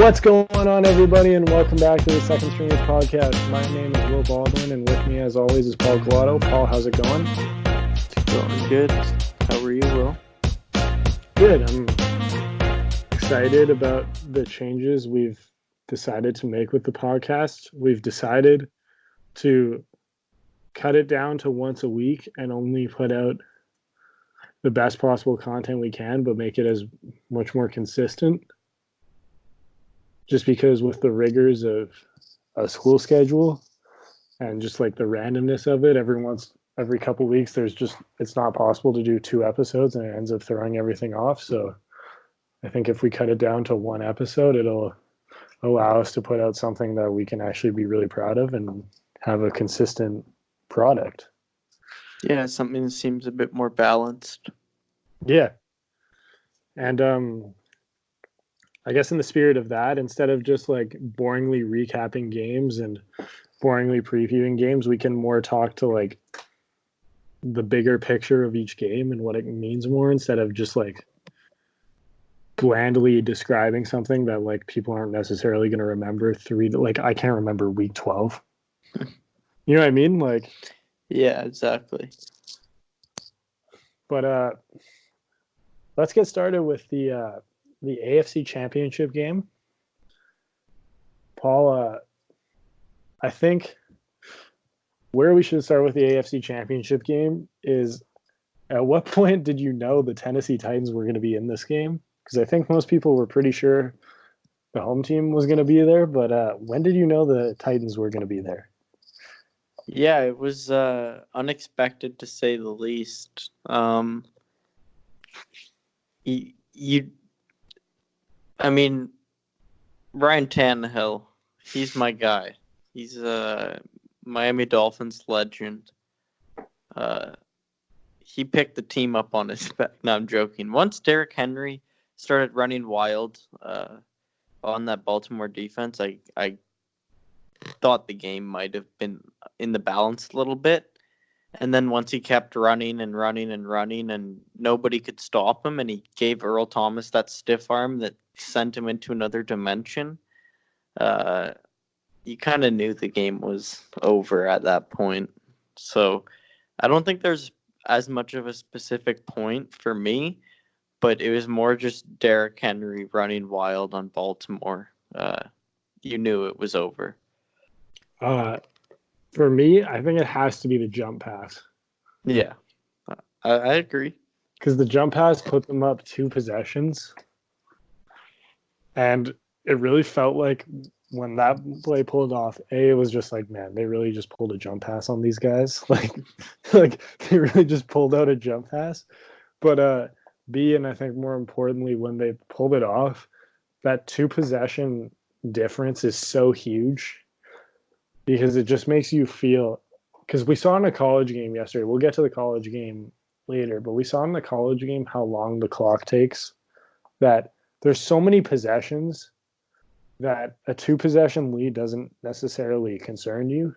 What's going on, everybody, and welcome back to the Second Stringers Podcast. My name is Will Baldwin, and with me, as always, is Paul Collado. Paul, how's it going? It's going good. How are you, Will? Good. I'm excited about the changes we've decided to make with the podcast. We've decided to cut it down to once a week and only put out the best possible content we can, but make it as much more consistent. Just because with the rigors of a school schedule and just like the randomness of it, every couple of weeks, it's not possible to do 2 episodes and it ends up throwing everything off. So I think if we cut it down to 1 episode, it'll allow us to put out something that we can actually be really proud of and have a consistent product. Yeah, something that seems a bit more balanced. Yeah. And I guess in the spirit of that, instead of just like boringly recapping games and boringly previewing games, we can more talk to like the bigger picture of each game and what it means more, instead of just like blandly describing something that like people aren't necessarily going to remember like I can't remember week 12. You know what I mean? Like, yeah, exactly. But let's get started with the AFC Championship game. Paul, I think where we should start with the AFC Championship game is, at what point did you know the Tennessee Titans were going to be in this game? Because I think most people were pretty sure the home team was going to be there, but when did you know the Titans were going to be there? Yeah, it was unexpected to say the least. I mean, Ryan Tannehill, he's my guy. He's a Miami Dolphins legend. He picked the team up on his back. No, I'm joking. Once Derrick Henry started running wild on that Baltimore defense, I thought the game might have been in the balance a little bit. And then once he kept running and running and running and nobody could stop him, and he gave Earl Thomas that stiff arm that sent him into another dimension, you kind of knew the game was over at that point. So I don't think there's as much of a specific point for me, but it was more just Derrick Henry running wild on Baltimore. You knew it was over. For me, I think it has to be the jump pass. Yeah, I agree. Because the jump pass put them up 2 possessions. And it really felt like when that play pulled off, it was just like, man, they really just pulled a jump pass on these guys. Like they really just pulled out a jump pass. But B, and I think more importantly, when they pulled it off, that 2 possession difference is so huge. Because it just makes you feel, because we saw in a college game yesterday, we'll get to the college game later, but we saw in the college game how long the clock takes, that there's so many possessions that a 2 possession lead doesn't necessarily concern you.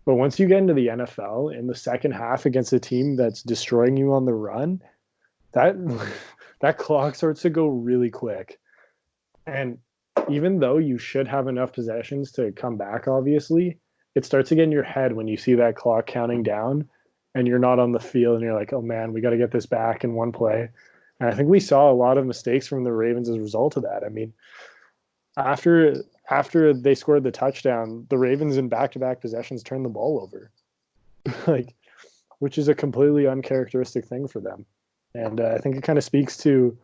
But once you get into the NFL in the second half against a team that's destroying you on the run, that clock starts to go really quick. And even though you should have enough possessions to come back, obviously, it starts to get in your head when you see that clock counting down and you're not on the field and you're like, oh man, we got to get this back in one play. And I think we saw a lot of mistakes from the Ravens as a result of that. I mean, after they scored the touchdown, the Ravens in back-to-back possessions turned the ball over, which is a completely uncharacteristic thing for them. And I think it kind of speaks to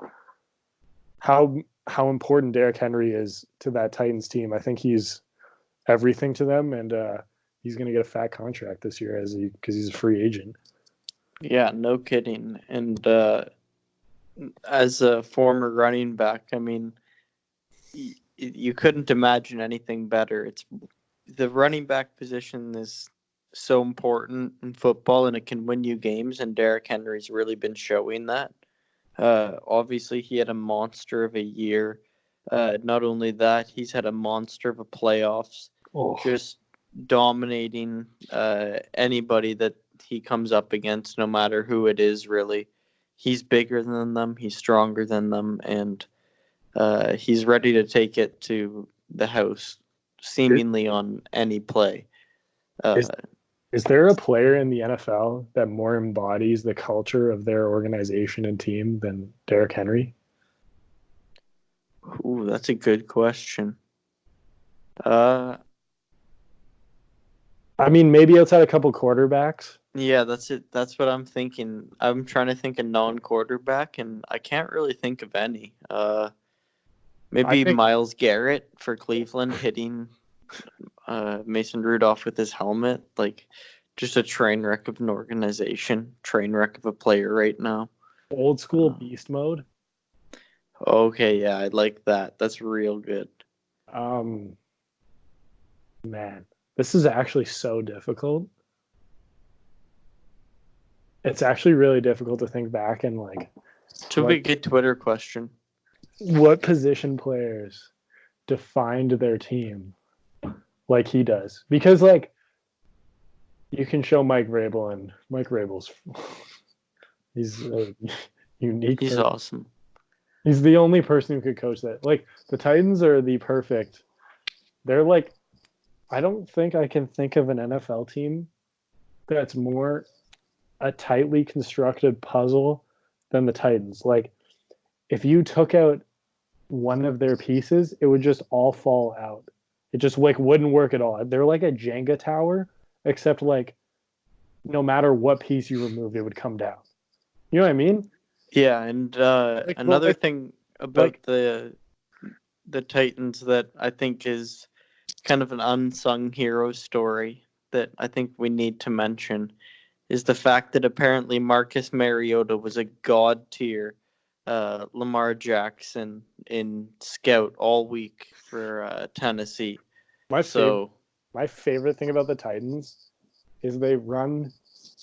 how important Derrick Henry is to that Titans team. I think he's everything to them, and he's going to get a fat contract this year because he's a free agent. Yeah, no kidding. And as a former running back, I mean, you couldn't imagine anything better. The running back position is so important in football, and it can win you games, and Derrick Henry's really been showing that. Obviously, he had a monster of a year. Not only that, he's had a monster of a playoffs. Just dominating anybody that he comes up against, no matter who it is, really. He's bigger than them. He's stronger than them. And he's ready to take it to the house, seemingly on any play. Is there a player in the NFL that more embodies the culture of their organization and team than Derrick Henry? Ooh, that's a good question. I mean, maybe outside a couple quarterbacks. Yeah, that's it. That's what I'm thinking. I'm trying to think of non-quarterback, and I can't really think of any. Maybe Myles Garrett for Cleveland hitting Mason Rudolph with his helmet, like just a train wreck of an organization, train wreck of a player right now. Old school beast mode. Okay, yeah, I like that. That's real good. Man, this is actually so difficult. It's actually really difficult to think back and like. To be a good Twitter question. What position players defined their team like he does? Because like you can show Mike Vrabel, and Mike Vrabel's he's a unique. He's awesome. He's the only person who could coach that. Like the Titans are the perfect. They're like, I don't think I can think of an NFL team that's more a tightly constructed puzzle than the Titans. Like if you took out one of their pieces, it would just all fall out. It just like wouldn't work at all. They're like a Jenga tower, except like no matter what piece you remove, it would come down. You know what I mean? Yeah, and another thing about the Titans that I think is kind of an unsung hero story that I think we need to mention is the fact that apparently Marcus Mariota was a god tier Lamar Jackson in scout all week for Tennessee. My favorite thing about the Titans is they run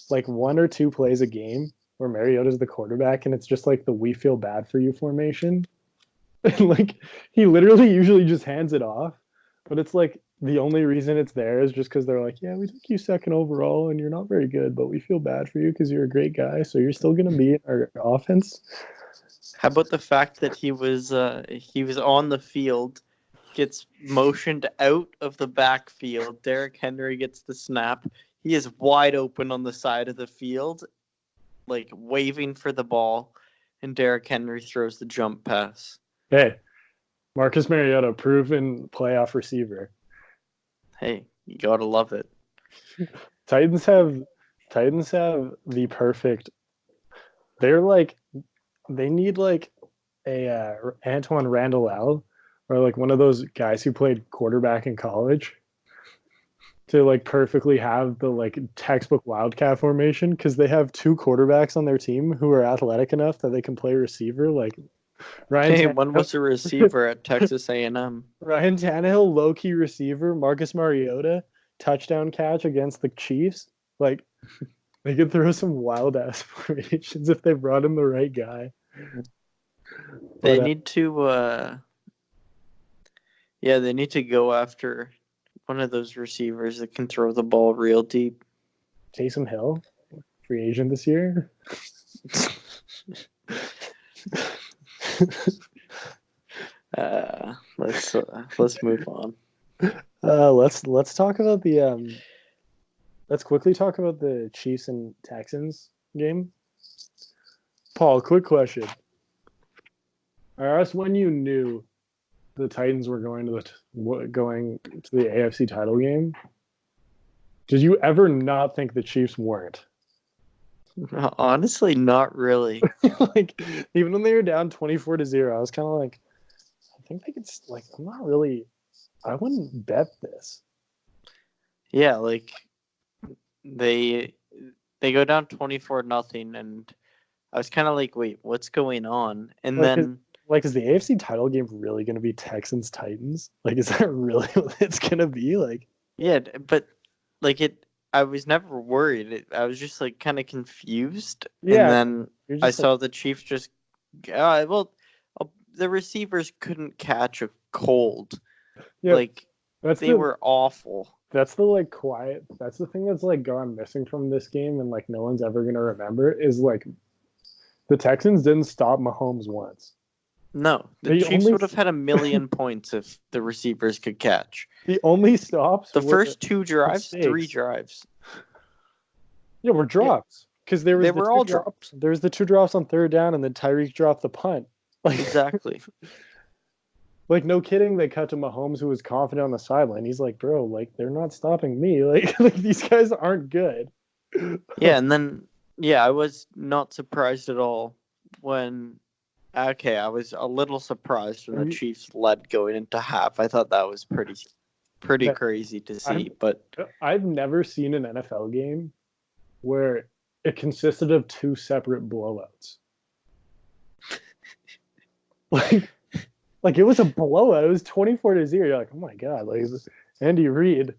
like one or two plays a game where Mariota's the quarterback, and it's just like the "we feel bad for you" formation. Like he literally usually just hands it off, but it's like the only reason it's there is just because they're like, yeah, we took you second overall, and you're not very good, but we feel bad for you because you're a great guy, so you're still gonna be in our offense. How about the fact that he was on the field, gets motioned out of the backfield. Derrick Henry gets the snap. He is wide open on the side of the field, like waving for the ball, and Derrick Henry throws the jump pass. Hey, Marcus Mariota, proven playoff receiver. Hey, you gotta love it. Titans have the perfect. They're like, they need like a Antoine Randall or like one of those guys who played quarterback in college to like perfectly have the like textbook wildcat formation, because they have two quarterbacks on their team who are athletic enough that they can play receiver. Like one was a receiver at Texas A&M. Ryan Tannehill, low-key receiver. Marcus Mariota, touchdown catch against the Chiefs. Like they could throw some wild ass formations if they brought in the right guy. They need to they need to go after one of those receivers that can throw the ball real deep. Taysom Hill, free agent this year. Let's move on. Let's talk about the let's quickly talk about the Chiefs and Texans game. Paul, quick question. I asked when you knew the Titans were going to the AFC title game. Did you ever not think the Chiefs weren't? Honestly, not really. Like even when they were down 24-0, I was kind of like, I think they could. Like, I'm not really. I wouldn't bet this. Yeah, like they go down 24-0, and I was kind of like, wait, what's going on? And then. Is the AFC title game really going to be Texans Titans? Like, is that really what it's going to be? Like, yeah, but like I was never worried. I was just like kind of confused. Yeah, and then I saw the Chiefs just. The receivers couldn't catch a cold. Yeah, like they were awful. That's the like quiet. That's the thing that's like gone missing from this game, and like no one's ever going to remember is like the Texans didn't stop Mahomes once. No, the The Chiefs only would have had 1,000,000 points if the receivers could catch. the only stops The were first 2 drives, 3 mistakes. drives. Yeah, were Yeah, drops because there was they the were two all drops. drops. There was the 2 drops on third down, and then Tyreek dropped the punt. Like, Exactly. like no kidding. They cut to Mahomes, who was confident on the sideline. He's like, "Bro, like they're not stopping me. Like these guys aren't good." Yeah, and then I was not surprised at all when I was a little surprised when the Chiefs led going into half. I thought that was pretty That crazy to I've see, but I've never seen an NFL game where it consisted of 2 separate blowouts. Like like it was a blowout. It was 24-0. You're like, oh my god, like Andy Reid.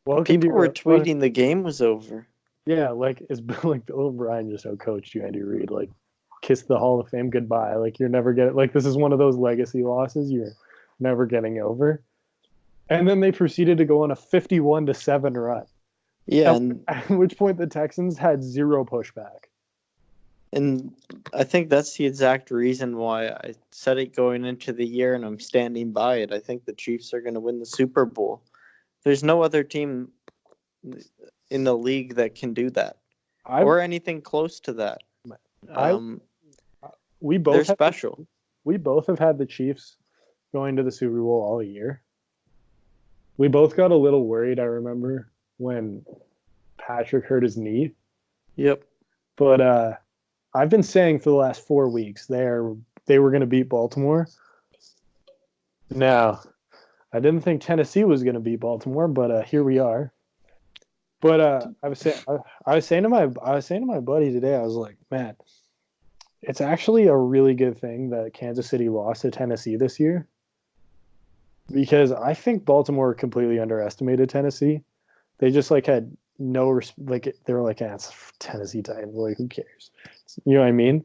Welcome to people were your tweeting the game was over. yeah, like it's like Bill O'Brien just outcoached you, Andy Reid. Like kiss the Hall of Fame goodbye. Like you're never getting like this is one of those legacy losses you're never getting over. And then they proceeded to go on a 51-7 run. Yeah, and At which point the Texans had zero pushback. I think that's the exact reason why I said it going into the year, and I'm standing by it. I think the Chiefs are going to win the Super Bowl. There's no other team in the league that can do that, or anything close to that. We They're both special. We both have had the Chiefs going to the Super Bowl all year. We both got a little worried, I remember, when Patrick hurt his knee. Yep. But I've been saying for the last 4 weeks they were going to beat Baltimore. Now, I didn't think Tennessee was going to beat Baltimore, but here we are. But I was saying to my buddy today, I was like, man, it's actually a really good thing that Kansas City lost to Tennessee this year, because I think Baltimore completely underestimated Tennessee. They just like had no like they were like, it's Tennessee Titans, like who cares? You know what I mean?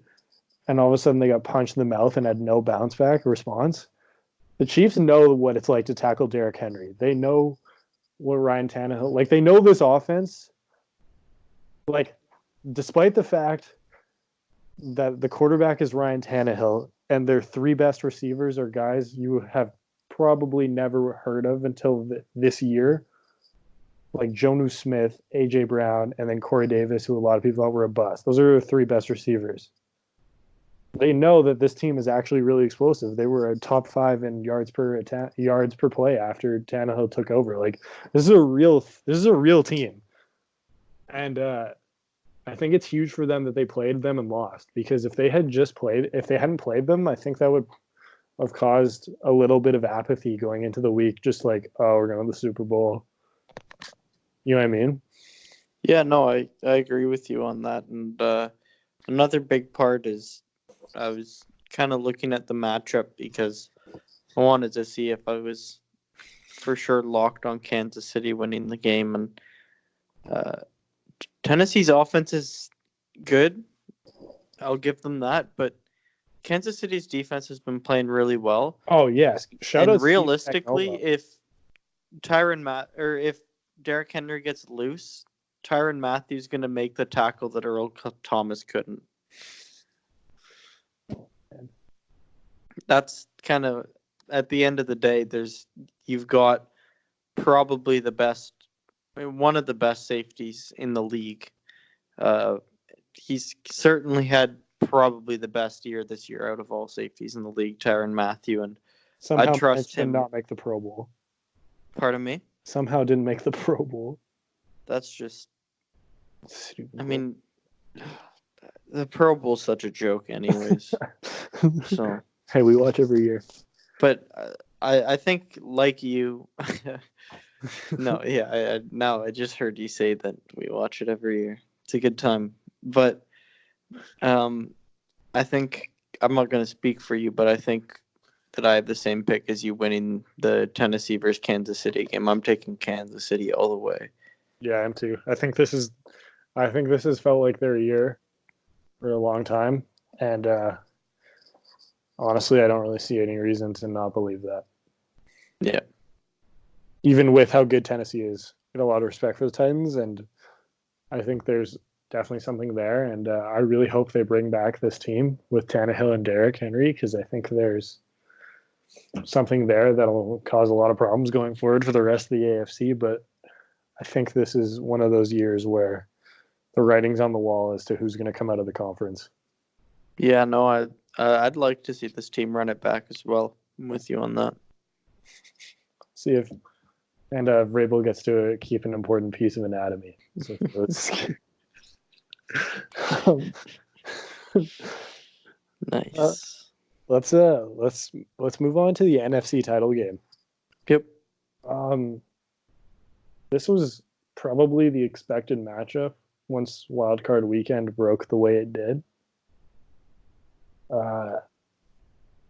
And all of a sudden they got punched in the mouth and had no bounce back response. The Chiefs know what it's like to tackle Derrick Henry. They know what Ryan Tannehill like. They know this offense. Like, despite the fact that the quarterback is Ryan Tannehill and their 3 best receivers are guys you have probably never heard of until this year, like Jonnu Smith, AJ Brown, and then Corey Davis, who a lot of people thought were a bust. Those are the 3 best receivers. They know that this team is actually really explosive. They were a top 5 in yards per play after Tannehill took over. Like this is a real team, and I think it's huge for them that they played them and lost, because if they hadn't played them, I think that would have caused a little bit of apathy going into the week. Just like, oh, we're going to the Super Bowl. You know what I mean? Yeah, no, I agree with you on that. And another big part is I was kind of looking at the matchup because I wanted to see if I was for sure locked on Kansas City winning the game. And Tennessee's offense is good. I'll give them that. But Kansas City's defense has been playing really well. Oh, yes. Shout out realistically, if if Derrick Henry gets loose, Tyrann Mathieu's going to make the tackle that Earl Thomas couldn't. That's kind of, at the end of the day, you've got probably one of the best safeties in the league. He's certainly had probably the best year this year out of all safeties in the league, Tyrann Mathieu, and somehow I trust him. Did not make the Pro Bowl. Pardon me? Somehow didn't make the Pro Bowl. That's just stupid. I mean, the Pro Bowl's such a joke anyways. So hey, we watch every year. But I think, like you, no, yeah, now I just heard you say that we watch it every year. It's a good time. But I think, I'm not going to speak for you, but I think that I have the same pick as you winning the Tennessee versus Kansas City game. I'm taking Kansas City all the way. Yeah, I am too. I think this has felt like their year for a long time. And honestly, I don't really see any reason to not believe that. Yeah. Even with how good Tennessee is. I have a lot of respect for the Titans, and I think there's definitely something there. And I really hope they bring back this team with Tannehill and Derrick Henry, because I think there's something there that'll cause a lot of problems going forward for the rest of the AFC. But I think this is one of those years where the writing's on the wall as to who's going to come out of the conference. Yeah, no, I'd like to see this team run it back as well. I'm with you on that. See if Vrabel gets to keep an important piece of anatomy. So Nice. let's move on to the NFC title game. Yep. This was probably the expected matchup once wildcard weekend broke the way it did.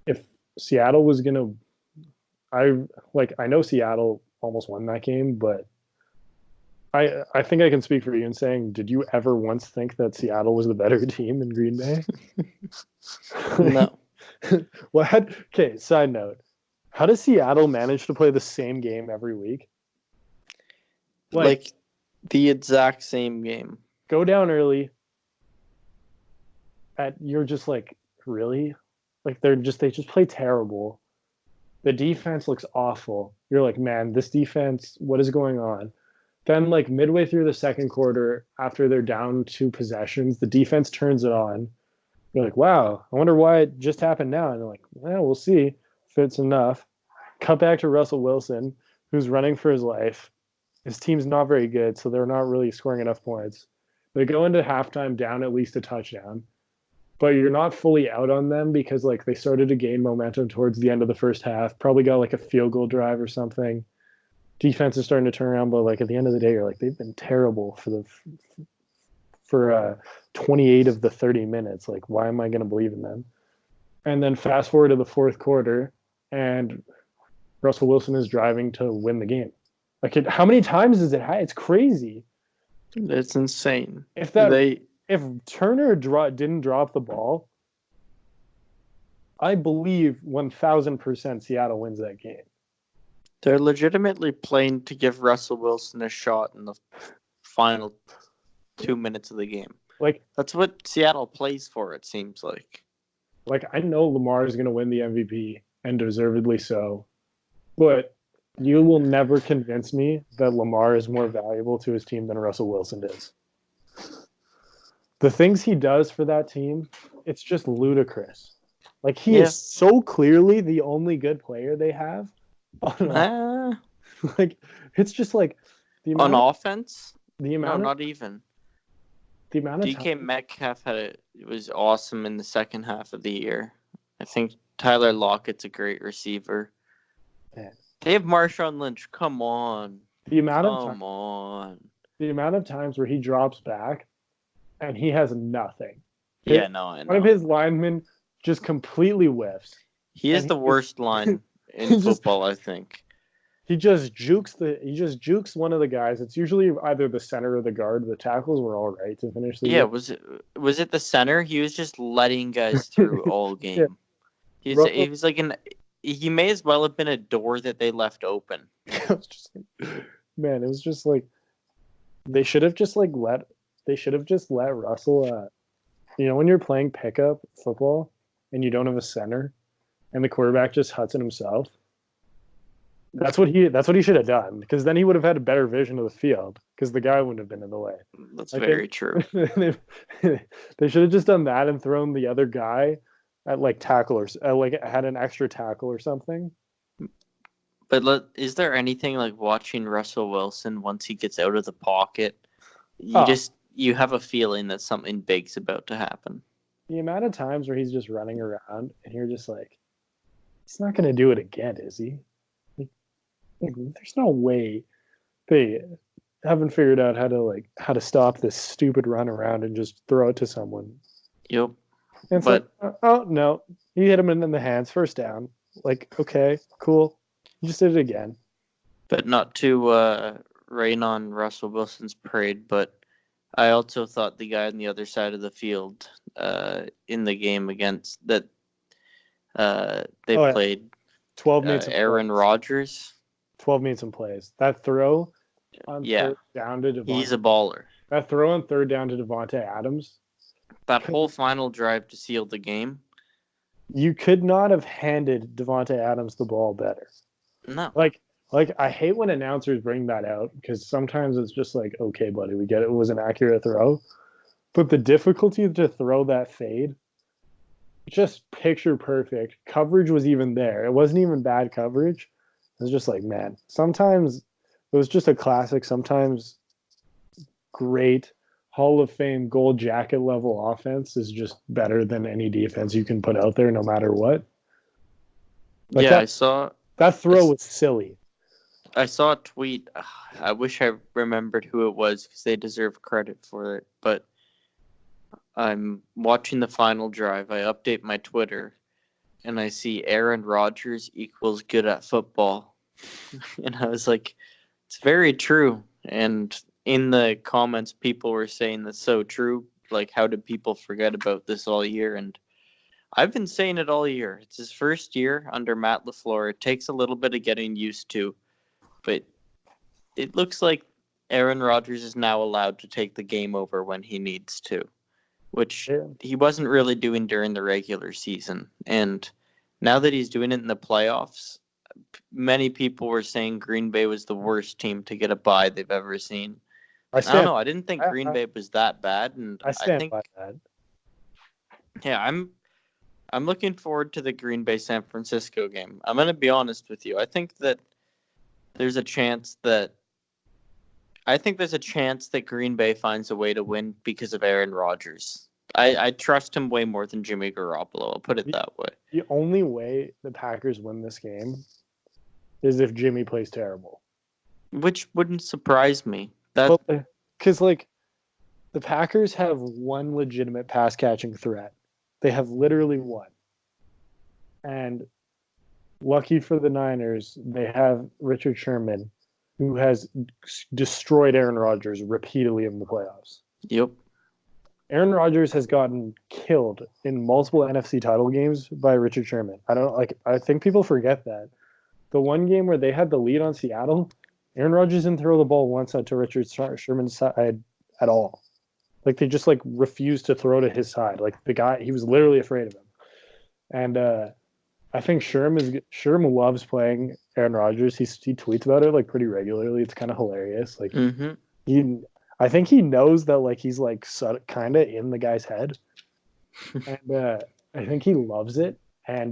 If Seattle was gonna, I know Seattle almost won that game, but I think I can speak for you in saying, did you ever once think that Seattle was the better team in Green Bay? No. Okay, side note. How does Seattle manage to play the same game every week? Like the exact same game. Go down early. You're just like, really? Like they just play terrible. The defense looks awful. You're like, man, this defense, what is going on? Then like midway through the second quarter, after they're down 2 possessions, the defense turns it on. You're like, wow, I wonder why it just happened now. And they're like, well, we'll see if it's enough. Cut back to Russell Wilson, who's running for his life. His team's not very good, so they're not really scoring enough points. They go into halftime down at least a touchdown, but you're not fully out on them because like they started to gain momentum towards the end of the first half. Probably got like a field goal drive or something. Defense is starting to turn around, but like at the end of the day, you're like, they've been terrible for 28 of the 30 minutes. Like, why am I going to believe in them? And then fast forward to the fourth quarter, and Russell Wilson is driving to win the game. Like, how many times does it have? It's crazy. It's insane. If Turner didn't drop the ball, I believe 1,000% Seattle wins that game. They're legitimately playing to give Russell Wilson a shot in the final 2 minutes of the game. Like, that's what Seattle plays for, it seems like. Like, I know Lamar is going to win the MVP, and deservedly so, but you will never convince me that Lamar is more valuable to his team than Russell Wilson is. The things he does for that team, it's just ludicrous. Like, he is so clearly the only good player they have. Like, it's just like the amount on offense. Not even. The amount of DK Metcalf was awesome in the second half of the year. I think Tyler Lockett's a great receiver. Man. They have Marshawn Lynch. Come on. The amount of times where he drops back and he has nothing. I know. One of his linemen just completely whiffs. He is the worst line in football, I think. He just jukes one of the guys. It's usually either the center or the guard. The tackles were all right to finish the game. Was it the center? He was just letting guys through all game. He was like he may as well have been a door that they left open. It was just like they should have just let Russell when you're playing pickup football and you don't have a center and the quarterback just huts it himself. That's what he should have done, because then he would have had a better vision of the field, because the guy wouldn't have been in the way. That's very true. They should have just done that and thrown the other guy at like tackle or had an extra tackle or something. But is there anything like watching Russell Wilson once he gets out of the pocket? You have a feeling that something big's about to happen. The amount of times where he's just running around and you're just like, he's not going to do it again, is he? Like, there's no way they haven't figured out how to stop this stupid run around and just throw it to someone. Yep. And it's oh no, he hit him in the hands, first down. Like, okay, cool. You just did it again. But not to rain on Russell Wilson's parade, but I also thought the guy on the other side of the field in the game against that played 12 minutes. Aaron Rodgers. 12 minutes in plays. That throw on third down to Devontae. He's a baller. That throw on third down to Devontae Adams. That whole final drive to seal the game. You could not have handed Devontae Adams the ball better. No. Like I hate when announcers bring that out because sometimes it's just like, okay, buddy, we get it. It was an accurate throw. But the difficulty to throw that fade, just picture perfect. Coverage was even there. It wasn't even bad coverage. It was just like, man, sometimes it was just a classic. Sometimes great Hall of Fame gold jacket level offense is just better than any defense you can put out there, no matter what. Like yeah, that throw was silly. I saw a tweet. I wish I remembered who it was because they deserve credit for it. But I'm watching the final drive. I update my Twitter, and I see Aaron Rodgers equals good at football. And I was like, it's very true. And in the comments, people were saying that's so true. Like, how did people forget about this all year? And I've been saying it all year. It's his first year under Matt LaFleur. It takes a little bit of getting used to. But it looks like Aaron Rodgers is now allowed to take the game over when he needs to, which he wasn't really doing during the regular season. And now that he's doing it in the playoffs, many people were saying Green Bay was the worst team to get a bye they've ever seen. I don't know. I didn't think Green Bay was that bad, and I think by that. Yeah, I'm looking forward to the Green Bay San Francisco game. I'm going to be honest with you. I think there's a chance that Green Bay finds a way to win because of Aaron Rodgers. I trust him way more than Jimmy Garoppolo. I'll put it that way. The only way the Packers win this game is if Jimmy plays terrible. Which wouldn't surprise me. Because, like, the Packers have one legitimate pass-catching threat. They have literally one. And lucky for the Niners, they have Richard Sherman, who has destroyed Aaron Rodgers repeatedly in the playoffs. Yep. Aaron Rodgers has gotten killed in multiple NFC title games by Richard Sherman. I think people forget that. The one game where they had the lead on Seattle, Aaron Rodgers didn't throw the ball once out to Richard Sherman's side at all. Like, they just, like, refused to throw to his side. Like, the guy, he was literally afraid of him. And I think Sherm loves playing Aaron Rodgers. He tweets about it, like, pretty regularly. It's kind of hilarious. Like, I think he knows that, like, he's, like, kind of in the guy's head. And I think he loves it. And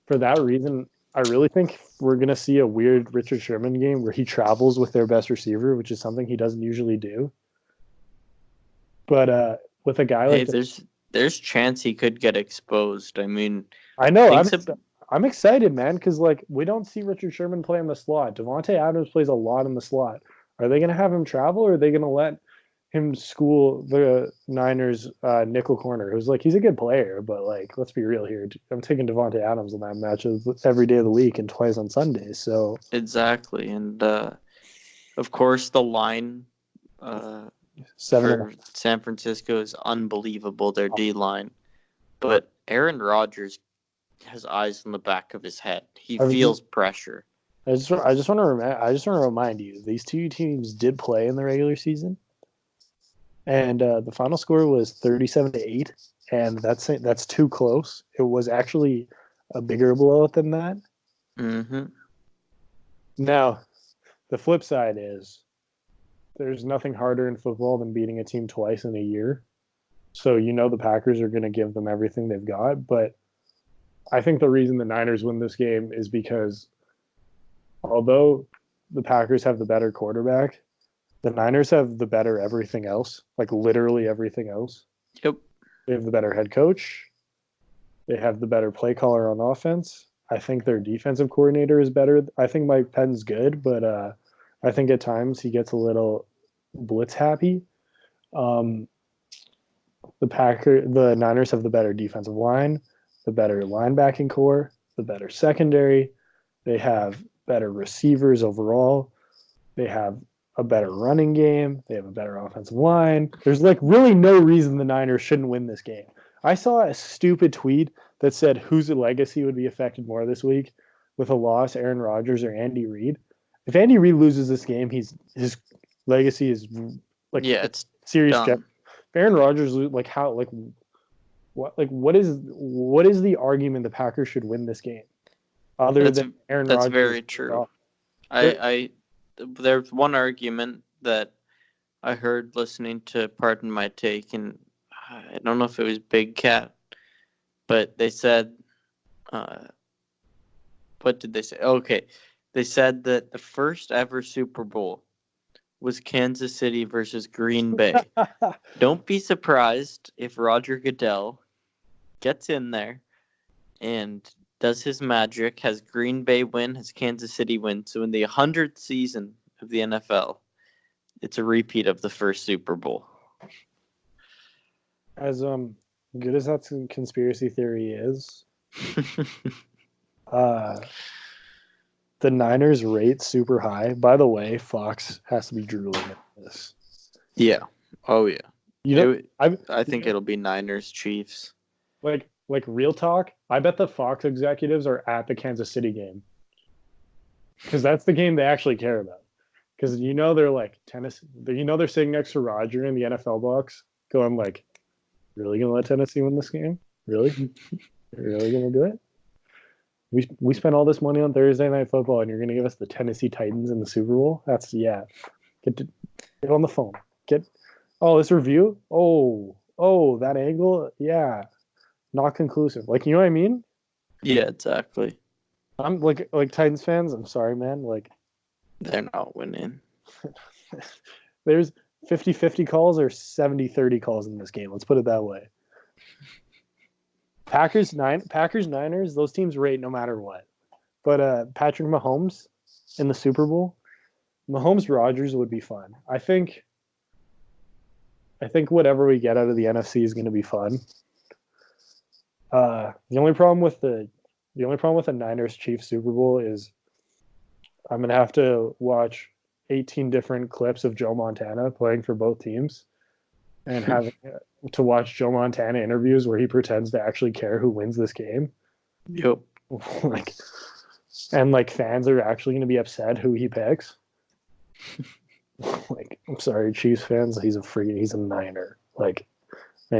for that reason, I really think we're going to see a weird Richard Sherman game where he travels with their best receiver, which is something he doesn't usually do. But with a guy like there's chance he could get exposed. I mean, I know I'm excited, man, because, like, we don't see Richard Sherman play in the slot. Devontae Adams plays a lot in the slot. Are they going to have him travel, or are they going to let him school the Niners nickel corner? Who's, like, he's a good player, but, like, let's be real here. I'm taking Devontae Adams in that match every day of the week and twice on Sundays. So exactly, and of course the line. For San Francisco is unbelievable, their D line. But Aaron Rodgers has eyes on the back of his head. He feels pressure. I just want to remind you, these two teams did play in the regular season, and the final score was 37-8, and that's too close. It was actually a bigger blowout than that. Mm-hmm. Now, the flip side is, there's nothing harder in football than beating a team twice in a year. So the Packers are going to give them everything they've got. But I think the reason the Niners win this game is because although the Packers have the better quarterback, the Niners have the better everything else, like literally everything else. Yep. They have the better head coach. They have the better play caller on offense. I think their defensive coordinator is better. I think Mike Penn's good, but I think at times he gets a little blitz happy. The Niners have the better defensive line, the better linebacking core, the better secondary. They have better receivers overall. They have a better running game. They have a better offensive line. There's, like, really no reason the Niners shouldn't win this game. I saw a stupid tweet that said whose legacy would be affected more this week with a loss, Aaron Rodgers or Andy Reid. If Andy Reid loses this game, his legacy is, like, Serious skeptic. Done. Aaron Rodgers, like how, like what is the argument the Packers should win this game other than Aaron That's Rodgers? very true. There's one argument that I heard listening to Pardon My Take, and I don't know if it was Big Cat, but they said, what did they say? Okay, they said that the first ever Super Bowl was Kansas City versus Green Bay. Don't be surprised if Roger Goodell gets in there and does his magic, has Green Bay win, has Kansas City win. So in the 100th season of the NFL, it's a repeat of the first Super Bowl. As good as that conspiracy theory is, the Niners rate super high. By the way, Fox has to be drooling at this. Yeah. Oh yeah. You know, I think it'll be Niners Chiefs. Like real talk, I bet the Fox executives are at the Kansas City game because that's the game they actually care about. Because they're like Tennessee, they're sitting next to Roger in the NFL box, going like, "Really gonna let Tennessee win this game? Really, you're really gonna do it? We spent all this money on Thursday Night Football, and you're gonna give us the Tennessee Titans in the Super Bowl? That's Get on the phone. This review. That angle. Yeah, not conclusive. Like, you know what I mean? Yeah, exactly. I'm like Titans fans. I'm sorry, man. Like, they're not winning. There's 50-50 calls or 70-30 calls in this game. Let's put it that way. Packers Niners, those teams rate no matter what. But Patrick Mahomes in the Super Bowl, Mahomes Rodgers would be fun. I think whatever we get out of the NFC is going to be fun. The only problem with the Niners Chiefs Super Bowl is I'm going to have to watch 18 different clips of Joe Montana playing for both teams and having to watch Joe Montana interviews where he pretends to actually care who wins this game. Yep. And fans are actually going to be upset who he picks. I'm sorry, Chiefs fans, he's a Niner. I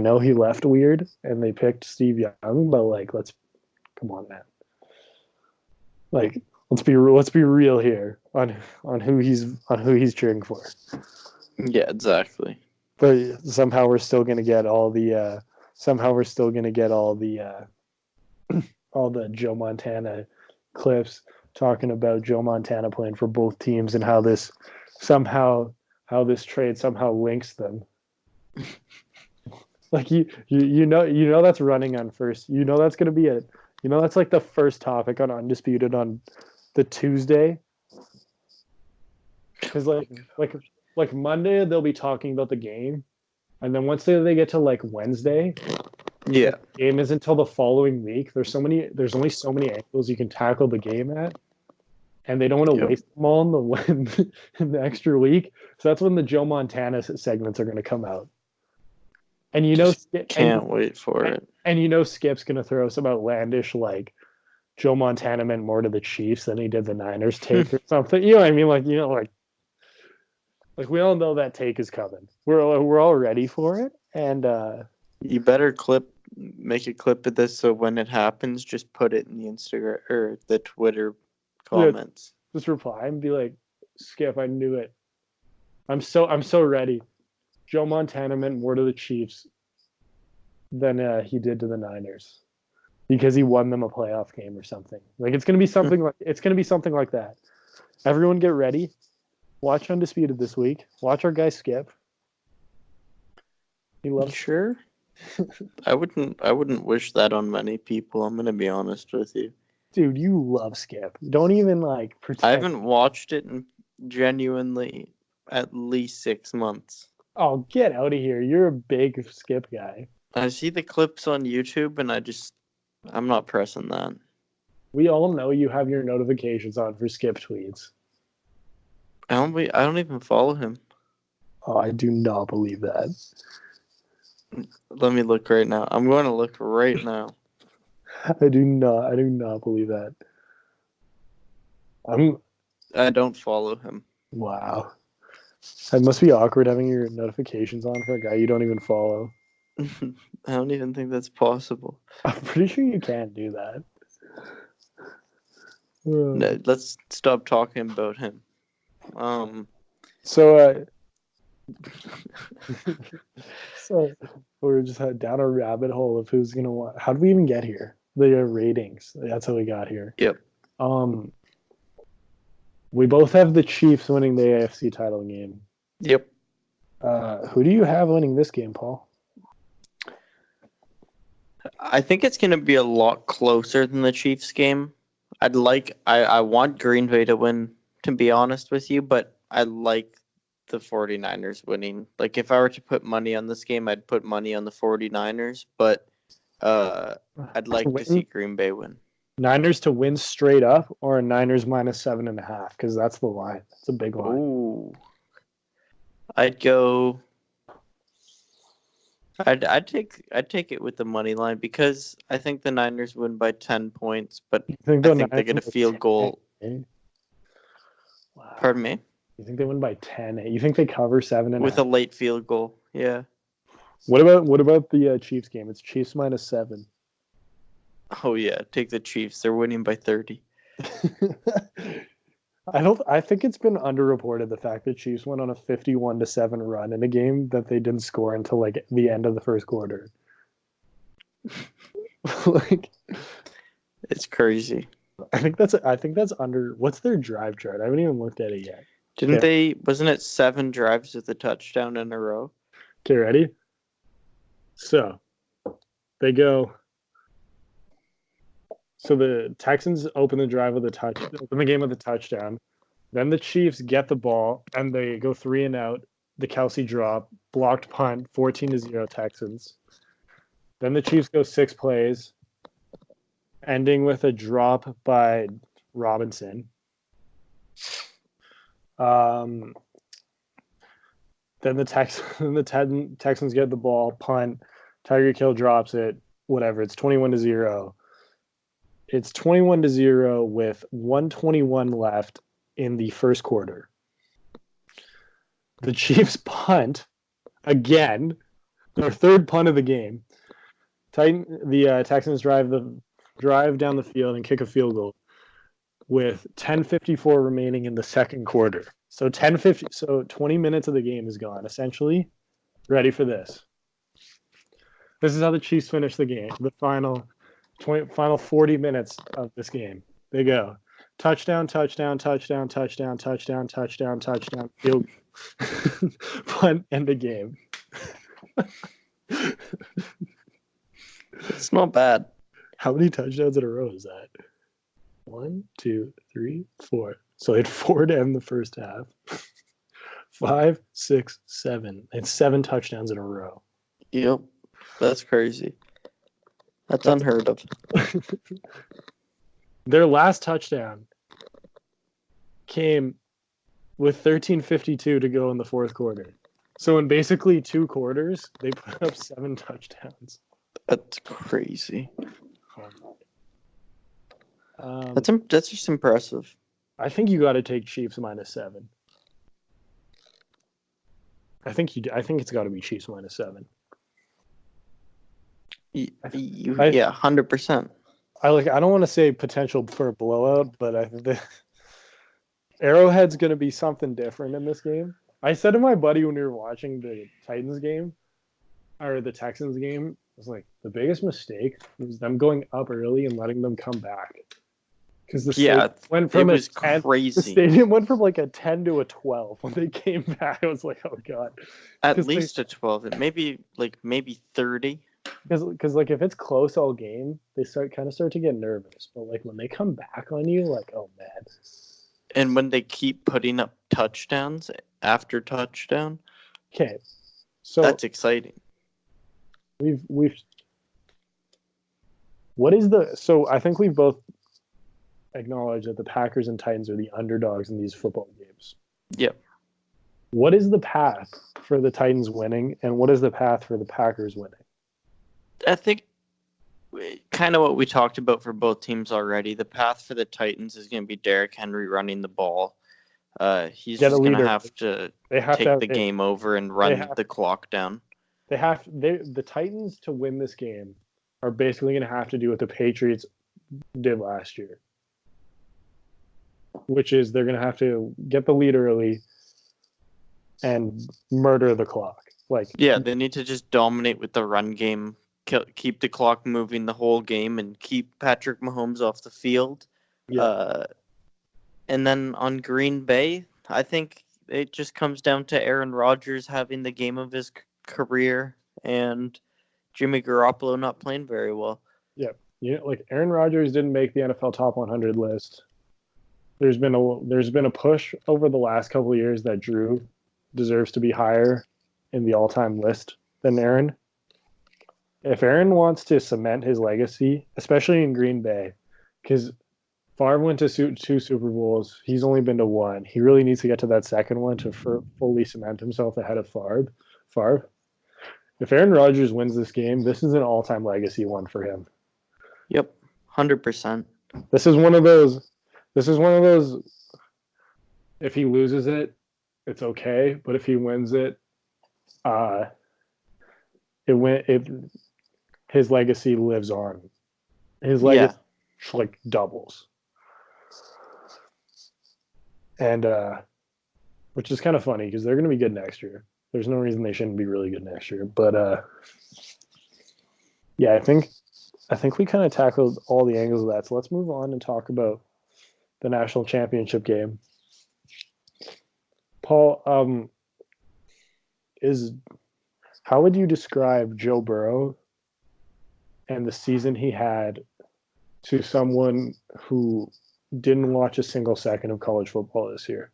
know he left weird and they picked Steve Young, but come on, man. Let's be real here on who he's cheering for. Yeah, exactly. But somehow we're still gonna get all the all the Joe Montana clips talking about Joe Montana playing for both teams and how this trade somehow links them. That's running on first. That's gonna be it. That's the first topic on Undisputed on the Tuesday. Because like Monday they'll be talking about the game, and then once they get to Wednesday, yeah, the game isn't until the following week. There's only so many angles you can tackle the game at, and they don't want to waste them all in the extra week. So that's when the Joe Montana segments are going to come out. And can't wait for it. And Skip's going to throw some outlandish Joe Montana meant more to the Chiefs than he did the Niners take or something. You know what I mean? We all know that take is coming. We're all ready for it, and you better make a clip of this so when it happens, just put it in the Instagram or the Twitter comments. Yeah, just reply and be like, "Skip, I knew it. I'm so ready." Joe Montana meant more to the Chiefs than he did to the Niners because he won them a playoff game or something. It's gonna be something like that. Everyone, get ready. Watch Undisputed this week. Watch our guy Skip. He loves. Sure. I wouldn't wish that on many people. I'm gonna be honest with you. Dude, you love Skip. Don't even pretend. I haven't watched it in genuinely at least 6 months. Oh, get out of here! You're a big Skip guy. I see the clips on YouTube, and I'm not pressing that. We all know you have your notifications on for Skip tweets. I don't even follow him. Oh, I do not believe that. Let me look right now. I'm going to look right now. I do not believe that. I don't follow him. Wow. It must be awkward having your notifications on for a guy you don't even follow. I don't even think that's possible. I'm pretty sure you can't do that. No, let's stop talking about him. So so we're just down a rabbit hole of who's gonna what. How did we even get here? The ratings. That's how we got here. Yep. We both have the Chiefs winning the AFC title game. Yep. Who do you have winning this game, Paul? I think it's going to be a lot closer than the Chiefs game. I want Green Bay to win, to be honest with you, but I like the 49ers winning. Like, if I were to put money on this game, I'd put money on the 49ers, but I'd like to see Green Bay win. Niners to win straight up, or Niners minus 7.5, because that's the line. That's a big line. Ooh. I'd go. I'd take it with the money line because I think the Niners win by 10 points, but I think they get a field goal. Wow. Pardon me? You think they win by 10? You think they cover 7.5? With a late field goal, yeah. What about the Chiefs game? It's Chiefs minus 7. Oh yeah, take the Chiefs. They're winning by 30. I think it's been underreported the fact that Chiefs went on a 51-7 run in a game that they didn't score until like the end of the first quarter. Like, it's crazy. I think that's under. What's their drive chart? I haven't even looked at it yet. Wasn't it 7 drives with a touchdown in a row? Okay, ready? So they go. So the Texans open the game with a touchdown. Then the Chiefs get the ball and they go 3 and out. The Kelsey drop, blocked punt, 14-0 Texans. Then the Chiefs go 6 plays, ending with a drop by Robinson. Then the Texans get the ball, punt, Tyreek Hill drops it, whatever. It's 21-0. It's 21-0 with 1:21 left in the first quarter. The Chiefs punt again, their third punt of the game. The Texans drive down the field and kick a field goal with 10:54 remaining in the second quarter. So 20 minutes of the game is gone. Essentially, ready for this. This is how the Chiefs finish the game. The final 40 minutes of this game. They go touchdown, touchdown, touchdown, touchdown, touchdown, touchdown, touchdown, field punt, end the game. It's not bad. How many touchdowns in a row is that? 1, 2, 3, 4. So they had 4 to end the first half. 5, 6, 7. It's 7 touchdowns in a row. Yep, that's crazy. That's unheard of. Their last touchdown came with 13:52 to go in the fourth quarter. So in basically 2 quarters, they put up 7 touchdowns. That's crazy. That's just impressive. I think you got to take Chiefs minus 7. I think it's got to be Chiefs minus 7. Yeah, 100%. I don't want to say potential for a blowout, but I think the Arrowhead's going to be something different in this game. I said to my buddy when we were watching the Titans game or the Texans game, I was like, the biggest mistake was them going up early and letting them come back. Because the stadium went from crazy. The stadium went from like a 10 to a 12 when they came back. I was like, oh god, at least a 12, and maybe 30. Because like if it's close all game, they start to get nervous. But like when they come back on you, like oh man. And when they keep putting up touchdowns after touchdown, okay, so that's exciting. So I think we've both acknowledged that the Packers and Titans are the underdogs in these football games. Yep. What is the path for the Titans winning, and what is the path for the Packers winning? I think kind of what we talked about for both teams already. The path for the Titans is going to be Derrick Henry running the ball. He's Get a just gonna leader. have to They have to take have the game over and they run have the clock down. the Titans to win this game are basically going to have to do what the Patriots did last year, which is they're going to have to get the lead early and murder the clock. Like, Yeah, they need to just dominate with the run game, keep the clock moving the whole game, and keep Patrick Mahomes off the field. yeah, And then on Green Bay, I think it just comes down to Aaron Rodgers having the game of his career and Jimmy Garoppolo not playing very well. yeah. Like Aaron Rodgers didn't make the NFL top 100 list. There's been a push over the last couple of years that Drew deserves to be higher in the all-time list than Aaron. If Aaron wants to cement his legacy, especially in Green Bay, because Favre went to two Super Bowls, he's only been to one. He really needs to get to that second one to fully cement himself ahead of Favre. Favre. If Aaron Rodgers wins this game, this is an all-time legacy one for him. Yep, 100%. This is one of those. This is one of those. If he loses it, it's okay. But if he wins it, uh, his legacy lives on. His legacy like doubles, and which is kind of funny because they're going to be good next year. There's no reason they shouldn't be really good next year. But yeah, I think we kind of tackled all the angles of that. So let's move on and talk about the national championship game. Paul, how would you describe Joe Burrow and the season he had to someone who didn't watch a single second of college football this year?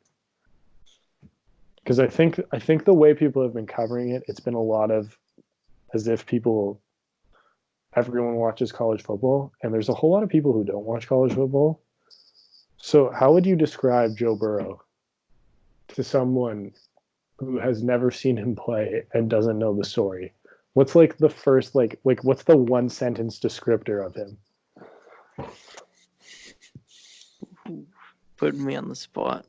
Because I think the way people have been covering it, it's been a lot of as if everyone watches college football, and there's a whole lot of people who don't watch college football. So how would you describe Joe Burrow to someone who has never seen him play and doesn't know the story? What's like the first what's the one sentence descriptor of him? Putting me on the spot.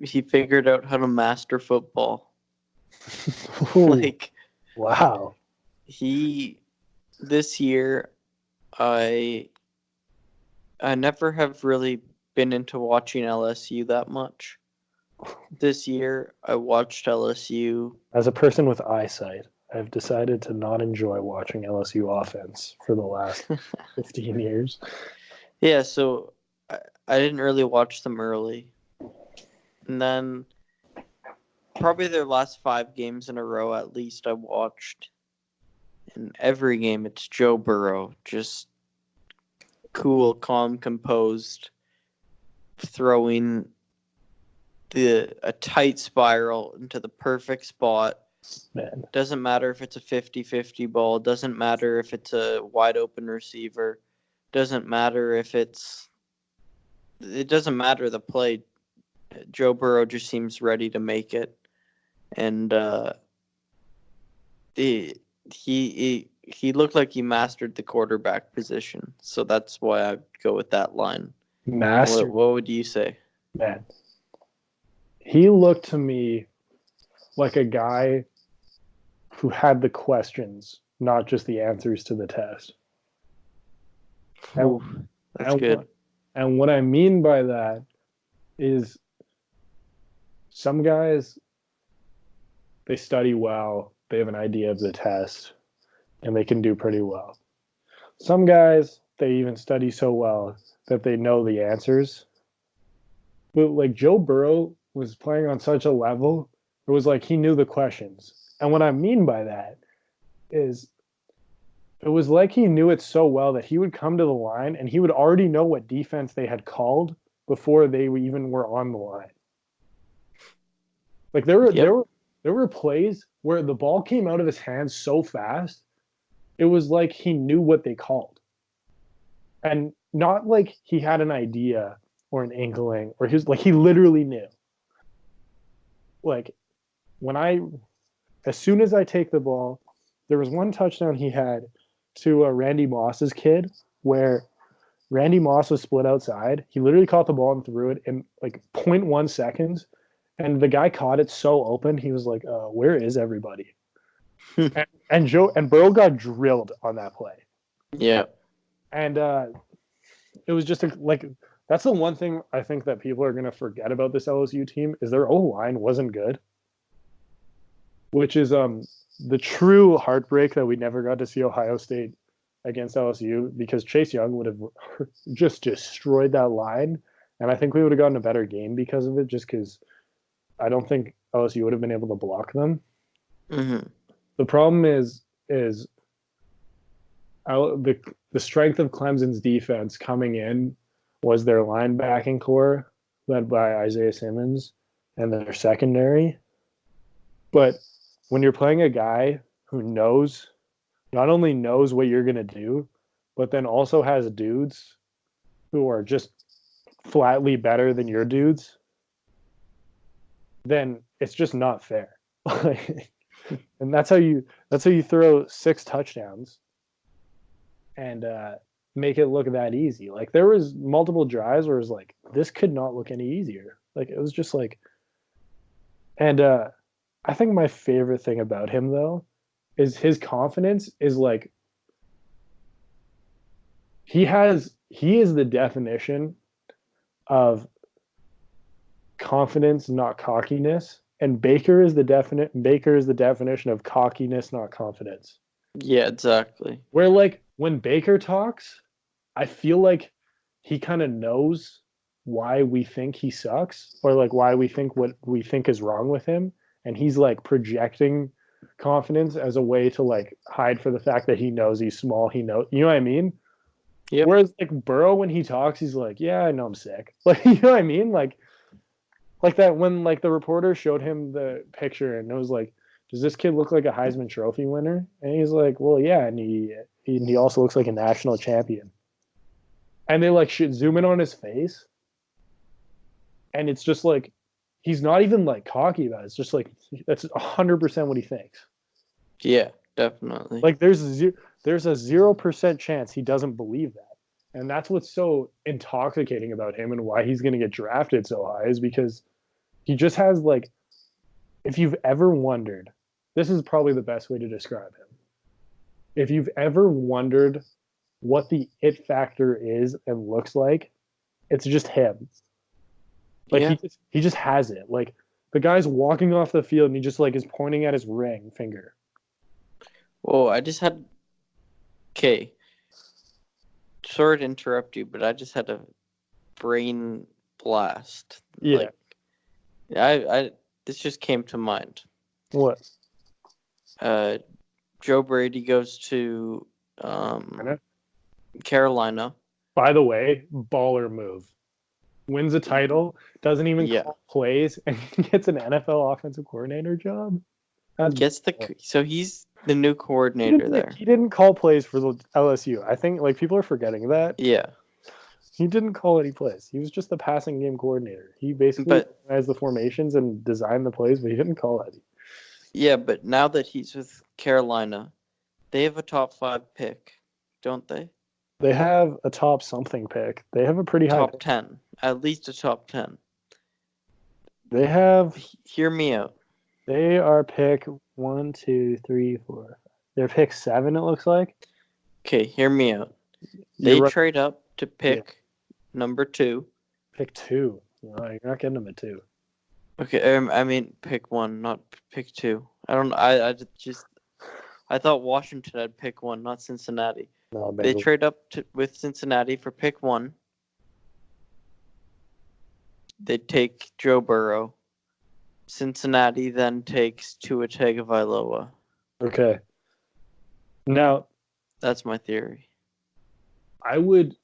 He figured out how to master football. Like, wow. This year, I never have really been into watching LSU that much. This year, I watched LSU. As a person with eyesight, I've decided to not enjoy watching LSU offense for the last 15 years. Yeah, so I didn't really watch them early. And then probably their last 5 games in a row at least I watched. In every game, it's Joe Burrow, just cool, calm, composed, throwing a tight spiral into the perfect spot. Man. Doesn't matter if it's a 50-50 ball. Doesn't matter if it's a wide open receiver. Doesn't matter if it doesn't matter the play. Joe Burrow just seems ready to make it. And he looked like he mastered the quarterback position. So that's why I'd go with that line. Master. What would you say? Man. He looked to me like a guy who had the questions, not just the answers to the test. That's good. And what I mean by that is some guys, they study well, they have an idea of the test, and they can do pretty well. Some guys, they even study so well that they know the answers. But like Joe Burrow was playing on such a level, it was like he knew the questions. And what I mean by that is it was like he knew it so well that he would come to the line and he would already know what defense they had called before they even were on the line. Like there were plays where the ball came out of his hands so fast, it was like he knew what they called. And not like he had an idea or an inkling, or he literally knew. Like as soon as I take the ball, there was one touchdown he had to Randy Moss's kid where Randy Moss was split outside. He literally caught the ball and threw it in like 0.1 seconds. And the guy caught it so open, he was like, where is everybody? and Burrow got drilled on that play. Yeah. And it was just like that's the one thing I think that people are going to forget about this LSU team is their O-line wasn't good. Which is the true heartbreak that we never got to see Ohio State against LSU because Chase Young would have just destroyed that line. And I think we would have gotten a better game because of it, just because I don't think LSU would have been able to block them. Mm-hmm. The problem is the strength of Clemson's defense coming in was their linebacking core led by Isaiah Simmons and their secondary. But when you're playing a guy who not only knows what you're going to do, but then also has dudes who are just flatly better than your dudes, then it's just not fair. And that's how you throw 6 touchdowns and make it look that easy. Like there was multiple drives where it was like, this could not look any easier. Like it was just like, and I think my favorite thing about him though is his confidence is like he is the definition of confidence, not cockiness. And Baker is the definition of cockiness, not confidence. Yeah, exactly. Where like when Baker talks, I feel like he kind of knows why we think he sucks or like why we think what we think is wrong with him. And he's like projecting confidence as a way to like hide for the fact that he knows he's small. He knows, you know what I mean? Yep. Whereas like Burrow, when he talks, he's like, yeah, I know I'm sick. Like, you know what I mean? Like that when like the reporter showed him the picture and it was like, does this kid look like a Heisman Trophy winner? And he's like, well, yeah, and he also looks like a national champion. And they like should zoom in on his face, and it's just like he's not even like cocky about it. It's just like that's 100% what he thinks. Yeah, definitely. Like there's a 0% chance he doesn't believe that, and that's what's so intoxicating about him and why he's going to get drafted so high is because he just has like, if you've ever wondered, this is probably the best way to describe him. If you've ever wondered what the it factor is and looks like, it's just him. Like yeah. he just has it. Like the guy's walking off the field and he just like is pointing at his ring finger. Whoa, I just had. Okay. Sorry to interrupt you, but I just had a brain blast. Yeah. Like, I this just came to mind. What? Joe Brady goes to Carolina. By the way, baller move. Wins a title, doesn't even call plays, and gets an NFL offensive coordinator job. So he's the new coordinator there. He didn't call plays for the LSU. I think like people are forgetting that. Yeah. He didn't call any plays. He was just the passing game coordinator. He basically organized the formations and designed the plays, but he didn't call any. Yeah, but now that he's with Carolina, they have a top 5 pick, don't they? They have a top something pick. They have a pretty high top 10. At least a top 10. They have. Hear me out. They are pick 1, 2, 3, 4. They're pick 7. It looks like. Okay, hear me out. They trade up to pick number 2. Pick 2. No, you're not getting them at 2. Okay, I mean pick 1, not pick 2. I thought Washington had pick 1, not Cincinnati. No, they trade up with Cincinnati for pick 1. They take Joe Burrow. Cincinnati then takes Tua Tagovailoa. Okay. Now, that's my theory. I would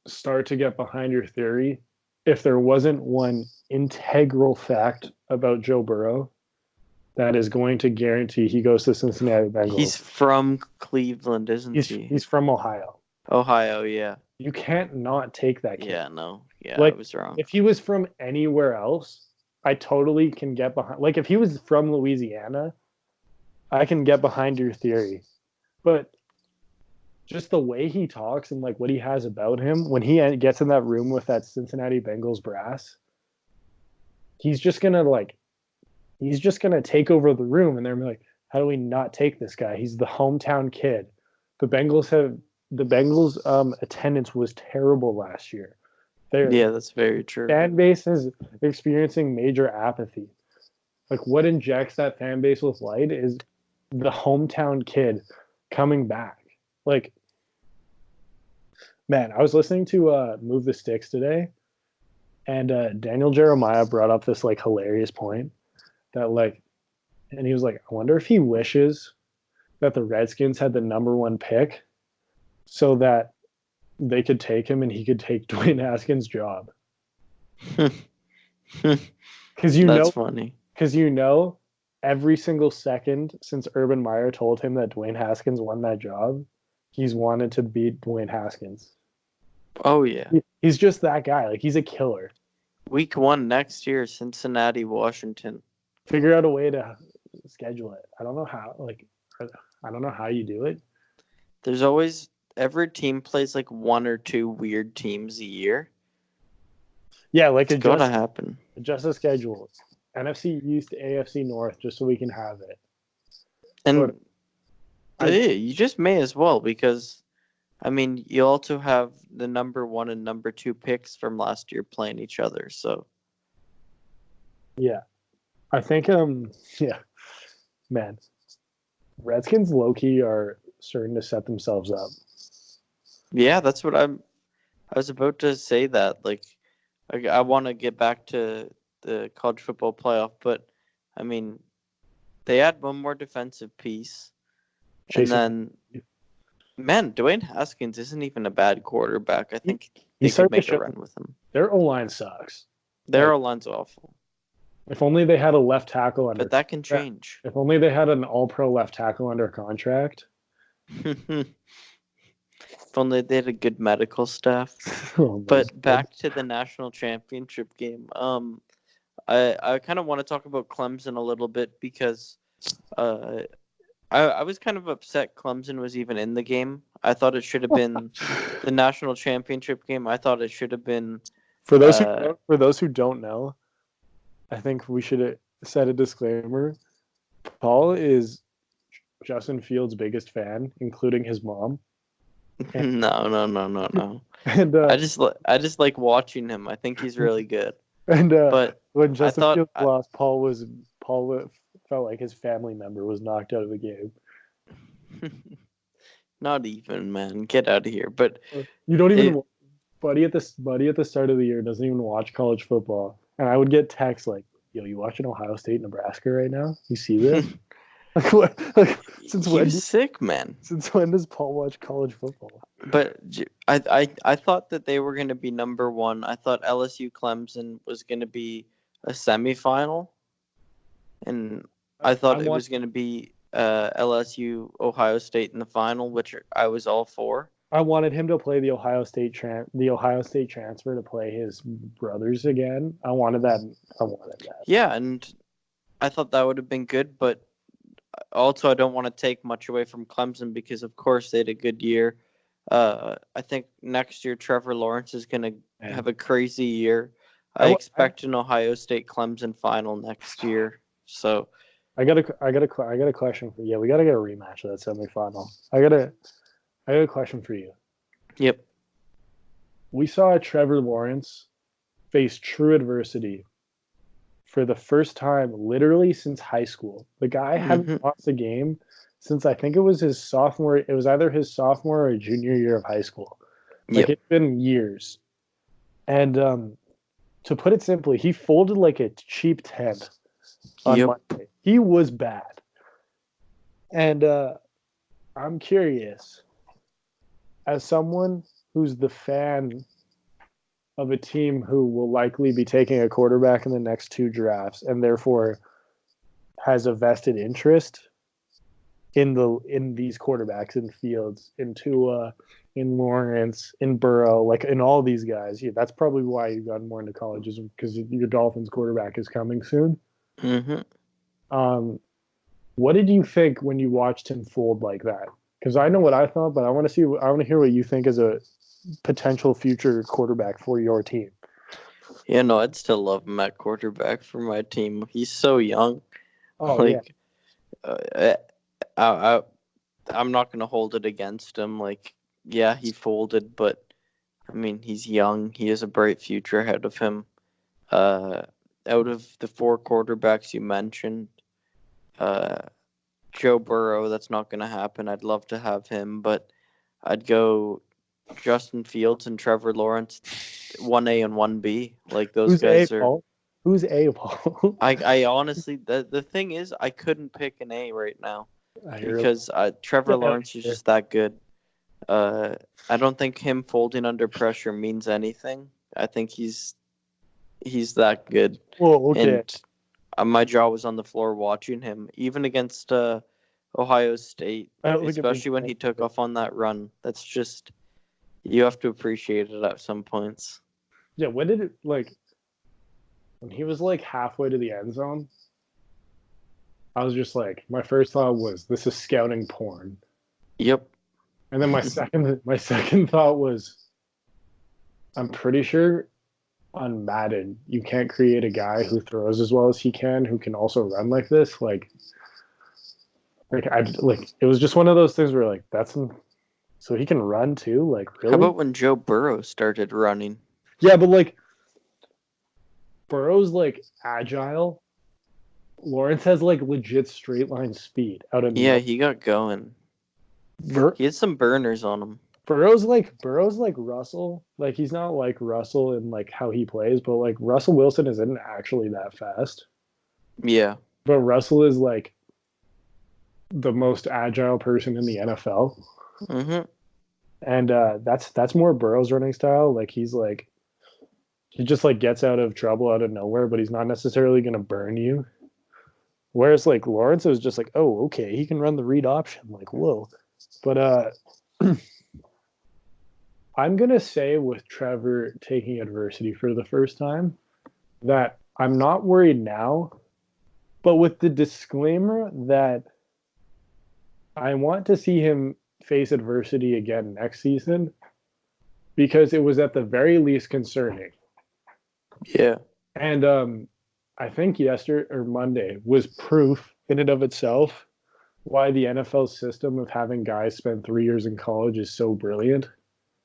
start to get behind your theory if there wasn't one integral fact about Joe Burrow that is going to guarantee he goes to Cincinnati Bengals. He's from Cleveland, isn't he? He's from Ohio. Ohio, yeah. You can't not take that kid. Yeah, no. Yeah, like, I was wrong. If he was from anywhere else, I totally can get behind. Like, if he was from Louisiana, I can get behind your theory. But just the way he talks and like what he has about him when he gets in that room with that Cincinnati Bengals brass, he's just gonna like he's just gonna take over the room, and they're like, how do we not take this guy? He's the hometown kid. The Bengals attendance was terrible last year. Their Yeah, that's very true. fan base is experiencing major apathy. Like what injects that fan base with light is the hometown kid coming back. Like, man, I was listening to Move the Sticks today, and Daniel Jeremiah brought up this like hilarious point that like, and he was like, I wonder if he wishes that the Redskins had the number one pick so that they could take him and he could take Dwayne Haskins' job. Because That's funny. Because every single second since Urban Meyer told him that Dwayne Haskins won that job, he's wanted to beat Dwayne Haskins. Oh yeah, he's just that guy. Like he's a killer. Week 1 next year, Cincinnati, Washington. Figure out a way to schedule it. I don't know how. Like I don't know how you do it. There's always every team plays like 1 or 2 weird teams a year. Yeah, like it's gotta happen. Adjust the schedule. NFC East to AFC North, just so we can have it. And you just may as well, because I mean you also have the number 1 and number 2 picks from last year playing each other. So yeah, I think yeah, man, Redskins low-key are starting to set themselves up. Yeah, that's what I was about to say. That like I want to get back to the college football playoff, but I mean they add one more defensive piece, and then man, Dwayne Haskins isn't even a bad quarterback. I think they could make a run with him. Their O-line sucks. Their O-line's awful. If only they had a left tackle under. But that can change. If only they had an all-pro left tackle under contract. If only they had a good medical staff. But back to the national championship game. I kind of want to talk about Clemson a little bit, because I was kind of upset Clemson was even in the game. I thought it should have been the national championship game. I thought it should have been. For those who don't know, I think we should set a disclaimer. Paul is Justin Fields' biggest fan, including his mom. And, no. And I just like watching him. I think he's really good. And but when Justin Fields lost, Paul felt like his family member was knocked out of the game. Not even, man. Get out of here. But you don't even buddy at the start of the year doesn't even watch college football. And I would get texts like, yo, you watching Ohio State, Nebraska right now? You see this? Like what? Like, since when? Sick, man. Since when does Paul watch college football? But I thought that they were going to be number 1. I thought LSU Clemson was going to be a semifinal, and I thought it was going to be LSU Ohio State in the final, which I was all for. I wanted him to play the Ohio State transfer to play his brothers again. I wanted that. Yeah, and I thought that would have been good, but also I don't want to take much away from Clemson, because of course they had a good year. I think next year Trevor Lawrence is going to have a crazy year. I expect an Ohio State Clemson final next year. So I got a question for you. Yeah, we got to get a rematch of that semifinal. I got a question for you. Yep. We saw Trevor Lawrence face true adversity for the first time literally since high school. The guy hadn't lost a game since I think it was his sophomore. It was either his sophomore or junior year of high school. Like it's been years. And to put it simply, he folded like a cheap tent on Monday. He was bad. And I'm curious, as someone who's the fan of a team who will likely be taking a quarterback in the next 2 drafts and therefore has a vested interest in these quarterbacks, in Fields, in Tua, in Lawrence, in Burrow, like in all these guys. Yeah, that's probably why you've gotten more into college, is because your Dolphins quarterback is coming soon. Mm-hmm. What did you think when you watched him fold like that? Because I know what I thought, but I want to hear what you think as a potential future quarterback for your team. Yeah, no, I'd still love him at quarterback for my team. He's so young. Oh yeah, Like, uh, I, I, I'm not gonna hold it against him. Like, yeah, he folded, but I mean, he's young. He has a bright future ahead of him. Uh, Out of the four quarterbacks you mentioned, uh, Joe Burrow, that's not gonna happen. I'd love to have him, but I'd go Justin Fields and Trevor Lawrence, 1A and 1B. Like those who's A guys are. Paul? Who's A Paul? I honestly, the thing is, I couldn't pick an A right now I hear because Trevor Lawrence is just that good. Uh, I don't think him folding under pressure means anything. I think he's that good, Well, okay. and my jaw was on the floor watching him, even against Ohio State, I don't think it means especially when he took off on that run. That's just you have to appreciate it at some points. Yeah, when did it like when he was like halfway to the end zone? I was just like, my first thought was, this is scouting porn. Yep. And then my second thought was, I'm pretty sure on Madden you can't create a guy who throws as well as he can, who can also run like this. Like it was just one of those things where like so he can run too. Like How really? about when Joe Burrow started running? Yeah, but like Burrow's like agile. Lawrence has like legit straight line speed out of Yeah, no. he got going. He had some burners on him. Burrow's like Russell. Like he's not like Russell in like how he plays, but like Russell Wilson isn't actually that fast. Yeah. But Russell is like the most agile person in the NFL. Mm-hmm. And that's more Burrow's running style. Like he just like gets out of trouble out of nowhere, but he's not necessarily gonna burn you. Whereas like Lawrence was just like, oh, okay, he can run the read option. Like, whoa. But I'm gonna say with Trevor taking adversity for the first time that I'm not worried now, but with the disclaimer that I want to see him face adversity again next season because it was at the very least concerning. Yeah. And I think yesterday or Monday was proof in and of itself why the NFL system of having guys spend 3 years in college is so brilliant.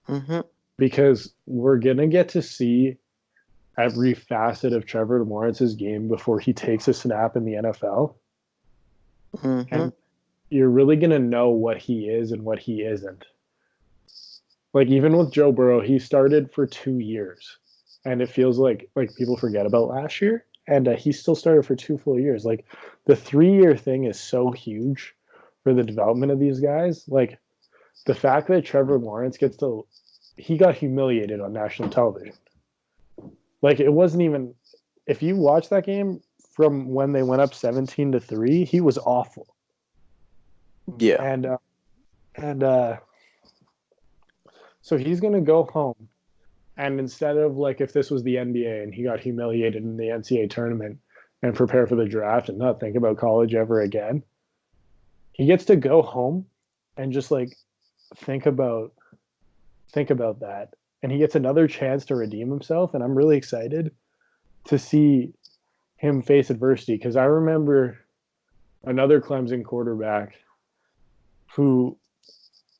Mm-hmm. Because we're gonna get to see every facet of Trevor Lawrence's game before he takes a snap in the NFL. Mm-hmm. And you're really going to know what he is and what he isn't. Like even with Joe Burrow, he started for 2 years, and it feels like people forget about last year, and he still started for 2 full years. Like the 3 year thing is so huge for the development of these guys. Like the fact that Trevor Lawrence he got humiliated on national television. Like it wasn't even if you watch that game from when they went up 17-3, he was awful. Yeah. And so he's gonna go home, and instead of like if this was the NBA and he got humiliated in the NCAA tournament and prepare for the draft and not think about college ever again, he gets to go home and just like think about that, and he gets another chance to redeem himself. And I'm really excited to see him face adversity because I remember another Clemson quarterback who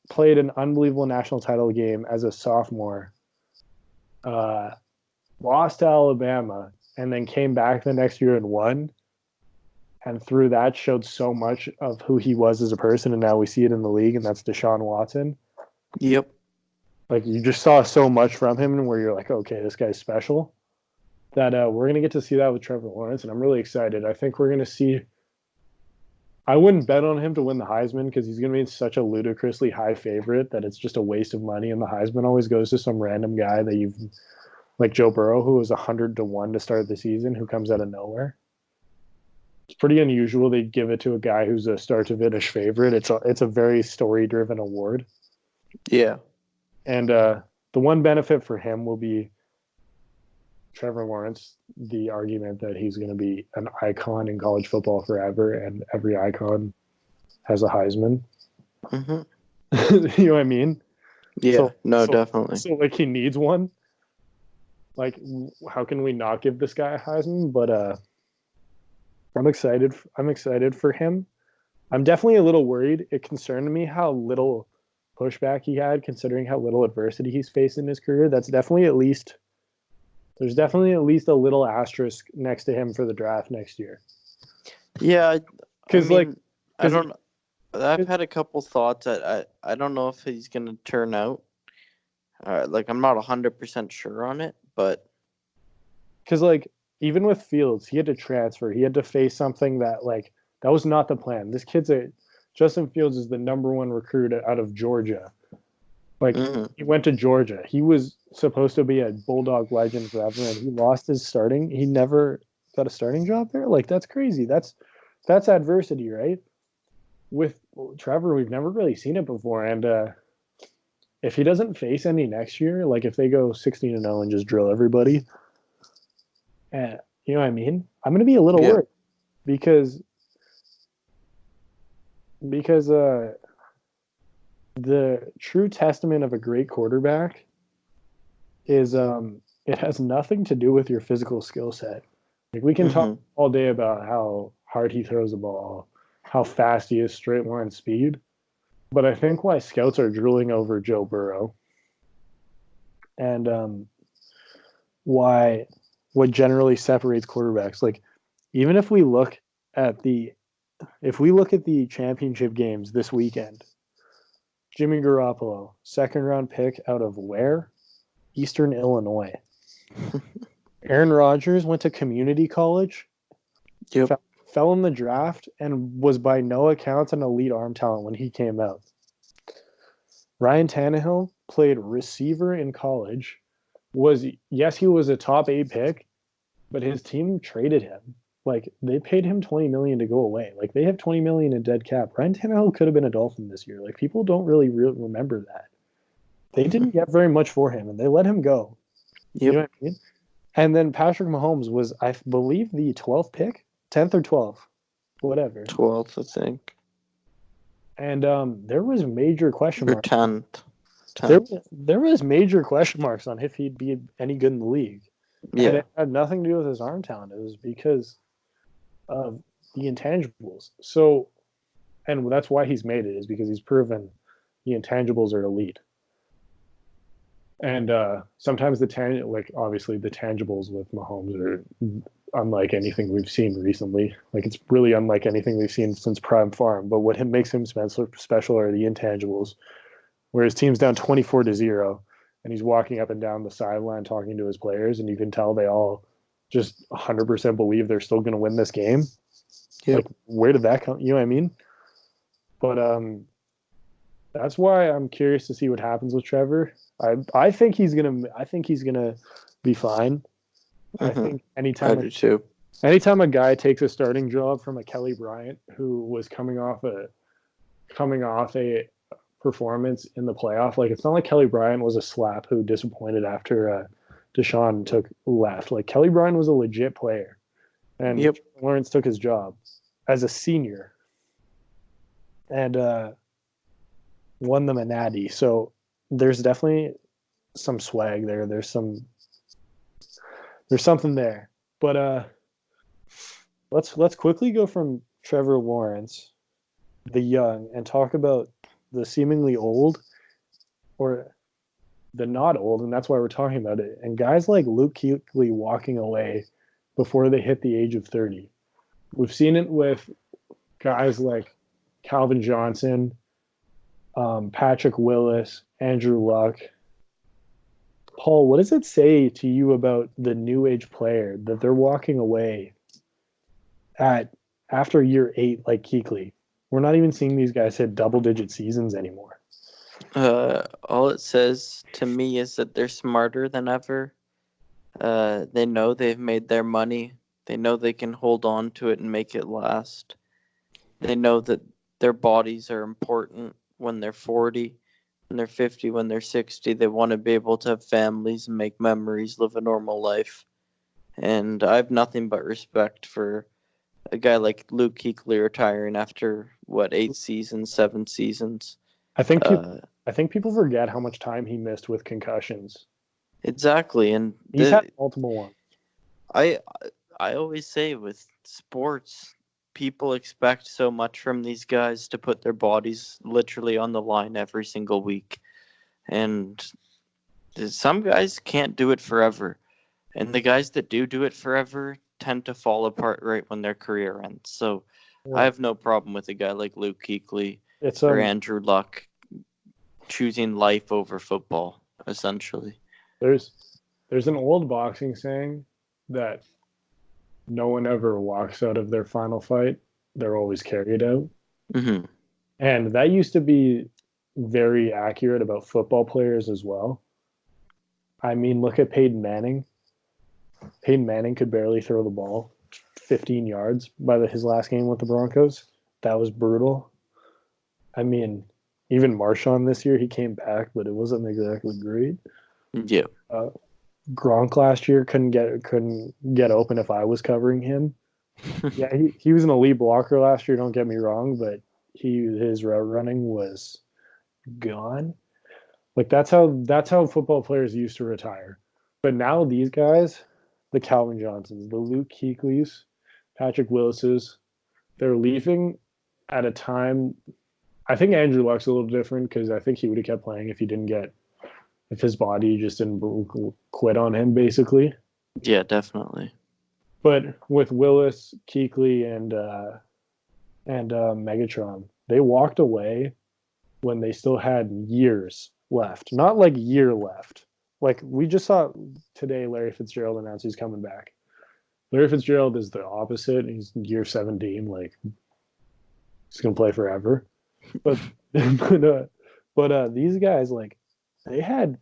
played an unbelievable national title game as a sophomore, uh, lost to Alabama, and then came back the next year and won. And through that, showed so much of who he was as a person, and now we see it in the league, and that's Deshaun Watson. Yep. Like you just saw so much from him, and where you're like, okay, this guy's special. That we're gonna get to see that with Trevor Lawrence, and I'm really excited. I think we're gonna see. I wouldn't bet on him to win the Heisman because he's going to be such a ludicrously high favorite that it's just a waste of money. And the Heisman always goes to some random guy that you've, like Joe Burrow, who was 100-1 to start the season, who comes out of nowhere. It's pretty unusual they give it to a guy who's a start to finish favorite. It's a very story driven award. Yeah. And the one benefit for him will be Trevor Lawrence, the argument that he's going to be an icon in college football forever, and every icon has a Heisman. Mm-hmm. You know what I mean? Yeah, So, no, so, definitely. so like he needs one. Like, how can we not give this guy a Heisman? But I'm excited. I'm excited for him. I'm definitely a little worried. It concerned me how little pushback he had, considering how little adversity he's faced in his career. That's definitely at least there's definitely at least a little asterisk next to him for the draft next year. Yeah, I Because like, mean, I because don't. I've had a couple thoughts. I don't know if he's gonna turn out. Like I'm not 100% sure on it, but like even with Fields, he had to transfer. He had to face something that like that was not the plan. This kid's a Justin Fields is the number one recruit out of Georgia. Like mhm. he went to Georgia. He was supposed to be a Bulldog legend forever, and he lost his starting. He never got a starting job there. Like that's crazy. That's adversity, right? With Trevor, we've never really seen it before, and if he doesn't face any next year, like if they go 16-0 and just drill everybody, and you know what I mean, I'm gonna be a little Yeah. worried because because the true testament of a great quarterback is it has nothing to do with your physical skill set. Like we can talk Mhm. all day about how hard he throws the ball, how fast he is, straight line speed. But I think why scouts are drooling over Joe Burrow and why what generally separates quarterbacks. Like even if we look at the championship games this weekend, Jimmy Garoppolo, second round pick out of where? Eastern Illinois. Aaron Rodgers went to community college, Yep. fell in the draft, and was by no accounts an elite arm talent when he came out. Ryan Tannehill played receiver in college. Yes, he was a top 8 pick, but his team traded him. Like they paid him 20 million to go away. Like they have 20 million in dead cap. Ryan Tannehill could have been a Dolphin this year. Like people don't really remember that. They didn't get very much for him, and they let him go. You know Yep. what I mean? And then Patrick Mahomes was, I believe, the 12th pick, 10th or 12th, whatever. 12th, I think. And there was major question Or marks. 10th. There, 10th. there was major question marks on if he'd be any good in the league, and Yeah. it had nothing to do with his arm talent. It was because of the intangibles. So, and that's why he's made it is because he's proven the intangibles are elite. And sometimes like obviously the tangibles with Mahomes are unlike anything we've seen recently. Like it's really unlike anything we've seen since Prime Farm. But what makes him special are the intangibles. Where his team's down 24-0, and he's walking up and down the sideline talking to his players, and you can tell they all just 100% believe they're still going to win this game. Yep. Like, where did that come? You know what I mean? But that's why I'm curious to see what happens with Trevor. I think he's gonna be fine. I Mhm. think I do too. anytime a guy takes a starting job from a Kelly Bryant who was coming off a performance in the playoff, like it's not like Kelly Bryant was a slap who disappointed after Deshaun took left. Like Kelly Bryant was a legit player, and Yep. Lawrence took his job as a senior and won them a natty. So there's definitely some swag there. There's something there. But let's quickly go from Trevor Lawrence, the young, and talk about the seemingly old or the not old, and that's why we're talking about it. And guys like Luke Kuechly walking away before they hit the age of 30. We've seen it with guys like Calvin Johnson, Patrick Willis, Andrew Luck. Paul, what does it say to you about the new age player that they're walking away at after year 8 like Kuechly? We're not even seeing these guys hit double digit seasons anymore. All it says to me is that they're smarter than ever. They know they've made their money. They know they can hold on to it and make it last. They know that their bodies are important when they're 40, when they're 50, when they're 60. They want to be able to have families and make memories, live a normal life. And I have nothing but respect for a guy like Luke Kuechly retiring after, what, 8 seasons, 7 seasons. I think people Uh, I think people forget how much time he missed with concussions. exactly, and He's had multiple ones. I I always say with sports, people expect so much from these guys to put their bodies literally on the line every single week, and some guys can't do it forever, and the guys that do it forever tend to fall apart right when their career ends. So I Yeah. have no problem with a guy like Luke Kuechly It's or Andrew Luck choosing life over football, essentially. there's there's an old boxing saying that no one ever walks out of their final fight. They're always carried out. Hmm. And that used to be very accurate about football players as well. I mean, look at Peyton Manning. Peyton Manning could barely throw the ball 15 yards by his last game with the Broncos. That was brutal. I mean, even Marshawn this year, he came back, but it wasn't exactly great. Yeah. Uh, Gronk last year couldn't get open if I was covering him. Yeah, he was an elite blocker last year. Don't get me wrong, but his route running was gone. Like that's how football players used to retire. But now these guys, the Calvin Johnsons, the Luke Kuechlys, Patrick Willis's, they're leaving at a time. I think Andrew Luck's a little different because I think he would have kept playing if his body just didn't quit on him, basically. Yeah, definitely. But with Willis, Kuechly, and Megatron, they walked away when they still had years left, not like year left. Like we just saw today, Larry Fitzgerald announced he's coming back. Larry Fitzgerald is the opposite. He's year 17, like he's gonna play forever. But but these guys like they had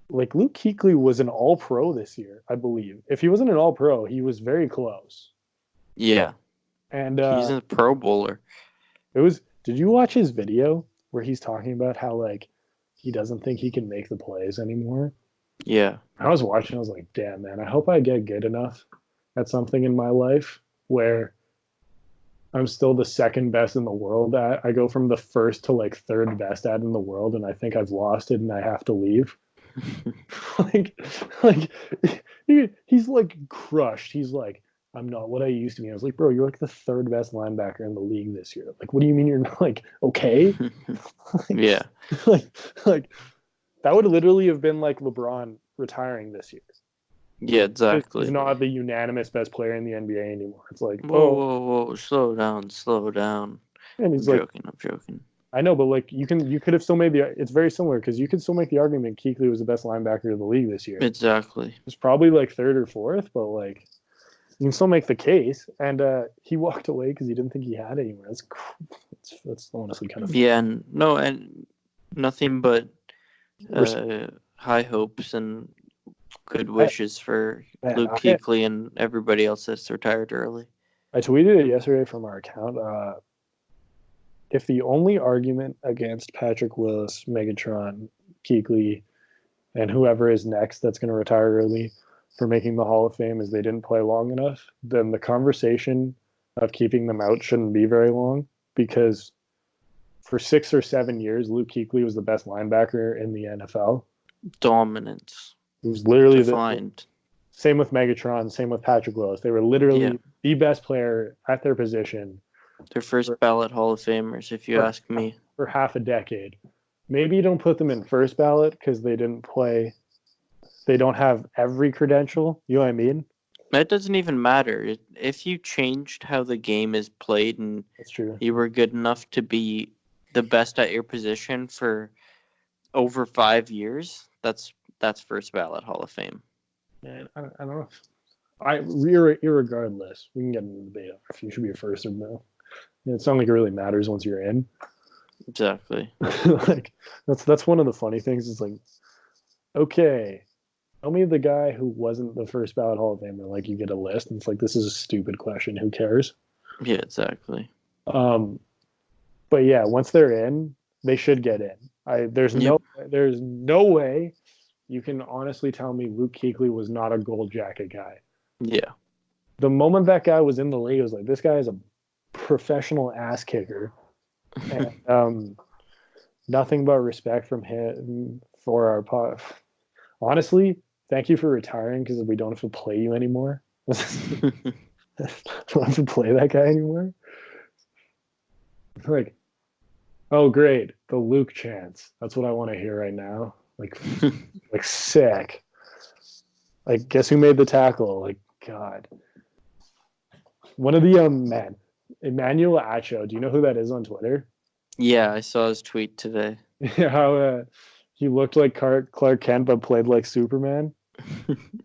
like Luke Kuechly was an All Pro this year, I believe. If he wasn't an All Pro, he was very close. Yeah. And He's a Pro Bowler. it was. Did you watch his video where he's talking about how like he doesn't think he can make the plays anymore? Yeah. I was watching. I was like, damn man, I hope I get good enough at something in my life where I'm still the second best in the world at. I go from the first to like third best at in the world, and I think I've lost it, and I have to leave. like, like he's like crushed. He's like, I'm not what I used to be. I was like, bro, you're like the third best linebacker in the league this year. Like, what do you mean you're not like okay? like, Yeah. like that would literally have been like LeBron retiring this year. Yeah, He's exactly. not the unanimous best player in the NBA anymore. It's like, Whoa, oh, whoa, whoa, slow down, slow down. and I'm he's like, joking, I'm joking. I know, but like you could have still made the. It's very similar because you could still make the argument Kuechly was the best linebacker of the league this year. Exactly. It's probably like third or fourth, but like you can still make the case. And he walked away because he didn't think he had anywhere. That's honestly kind of funny. Yeah, and no, and nothing but Res- high hopes and good I, wishes for man, Luke Kuechly and everybody else that's retired early. I tweeted it yesterday from our account. If the only argument against Patrick Willis, Megatron, Kuechly, and whoever is next that's going to retire early for making the Hall of Fame is they didn't play long enough, then the conversation of keeping them out shouldn't be very long because for 6 or 7 years, Luke Kuechly was the best linebacker in the NFL. Dominance. It was literally Defined. same with Megatron, same with Patrick Willis. They were literally the best player at their position. Their first ballot Hall of Famers, if you ask me. For half a decade. Maybe you don't put them in first ballot because they didn't play. They don't have every credential. You know what I mean? That doesn't even matter. If you changed how the game is played and That's true. you were good enough to be the best at your position for over 5 years, that's first ballot Hall of Fame. Man, I don't know. Irregardless, we can get into the debate if you should be a first or no. It's not like it really matters once you're in. Exactly. Like that's one of the funny things. It's like, okay, tell me the guy who wasn't the first ballot Hall of Famer. Like you get a list, and it's like this is a stupid question. Who cares? Yeah, exactly. But yeah, once they're in, they should get in. There's no way you can honestly tell me Luke Kuechly was not a gold jacket guy. Yeah. The moment that guy was in the league, it was like this guy is a professional ass kicker. And nothing but respect from him for our pod. Honestly, thank you for retiring because we don't have to play you anymore. Don't have to play that guy anymore. Like, oh great, the Luke chants. That's what I want to hear right now. Like sick. Like, guess who made the tackle? Like, God. One of the man, Emmanuel Acho. Do you know who that is on Twitter? Yeah, I saw his tweet today. How he looked like Clark Kent but played like Superman.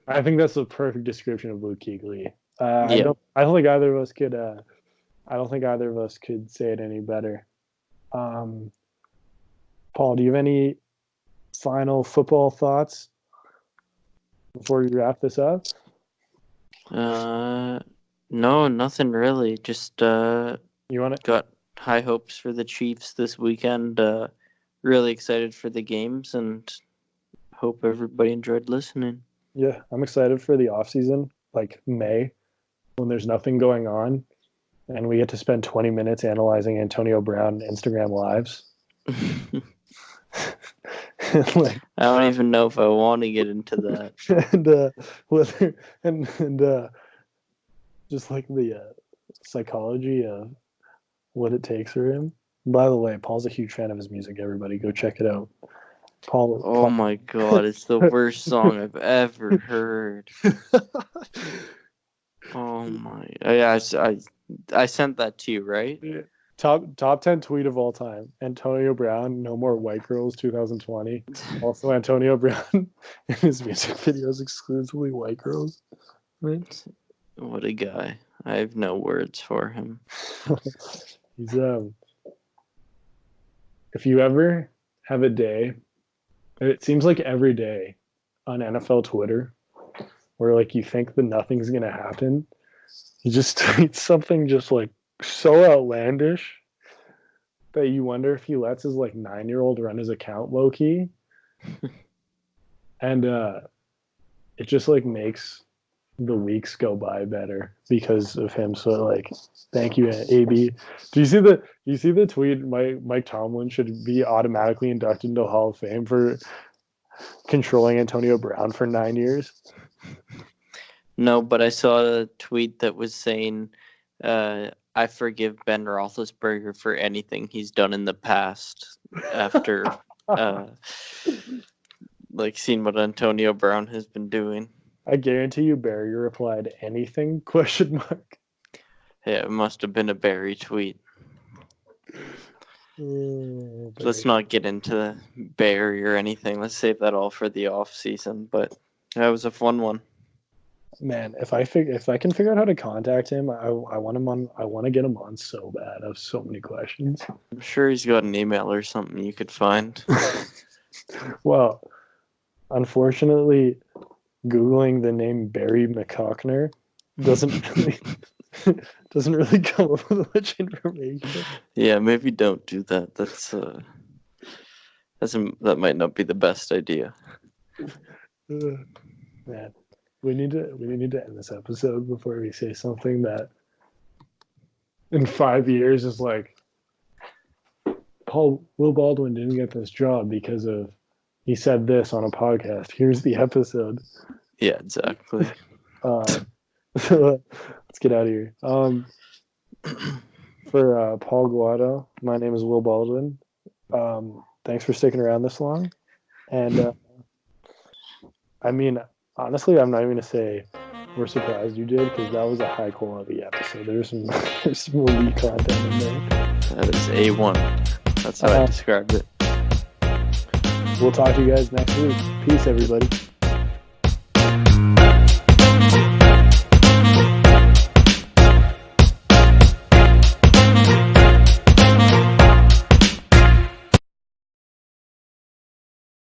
I think that's the perfect description of Luke Kuechly. I don't think either of us could. I don't think either of us could say it any better. Paul, do you have any final football thoughts before we wrap this up? No, nothing really. Just got high hopes for the Chiefs this weekend. Really excited for the games and hope everybody enjoyed listening. Yeah, I'm excited for the off season, like May, when there's nothing going on, and we get to spend 20 minutes analyzing Antonio Brown Instagram lives. Like, I don't even know if I want to get into that. And just like the psychology of what it takes for him. By the way, Paul's a huge fan of his music. Everybody, go check it out. Paul. My God, it's the worst song I've ever heard. Oh my! I sent that to you, right? Yeah. Top 10 tweet of all time. Antonio Brown, no more white girls 2020. Also Antonio Brown in his music videos exclusively white girls. Right? What a guy. I have no words for him. He's if you ever have a day, it seems like every day on NFL Twitter where like you think that nothing's gonna happen, he just tweets something just like so outlandish that you wonder if he lets his like 9-year-old run his account low key. And it just like makes the weeks go by better because of him. So like, thank you, AB. Do you see the tweet? Mike Tomlin should be automatically inducted into Hall of Fame for controlling Antonio Brown for 9 years. No, but I saw a tweet that was saying, I forgive Ben Roethlisberger for anything he's done in the past after like seeing what Antonio Brown has been doing. I guarantee you Barry replied anything? ? Yeah, it must have been a Barry tweet. Let's not get into Barry or anything. Let's save that all for the off season. But that was a fun one. Man, if I can figure out how to contact him, I want him on. I want to get him on so bad. I have so many questions. I'm sure he's got an email or something you could find. Well, unfortunately, Googling the name Barry McCockner doesn't really come up with much information. Yeah, maybe don't do that. That might not be the best idea. Man, we need to end this episode before we say something that in 5 years is like, Will Baldwin didn't get this job because of he said this on a podcast. Here's the episode. Yeah, exactly. So let's get out of here. For Paul Guado, my name is Will Baldwin. Thanks for sticking around this long. And I mean, honestly, I'm not even going to say we're surprised you did because that was a high quality episode. There's some elite content in there. That is A1. That's how I described it. We'll talk to you guys next week. Peace, everybody.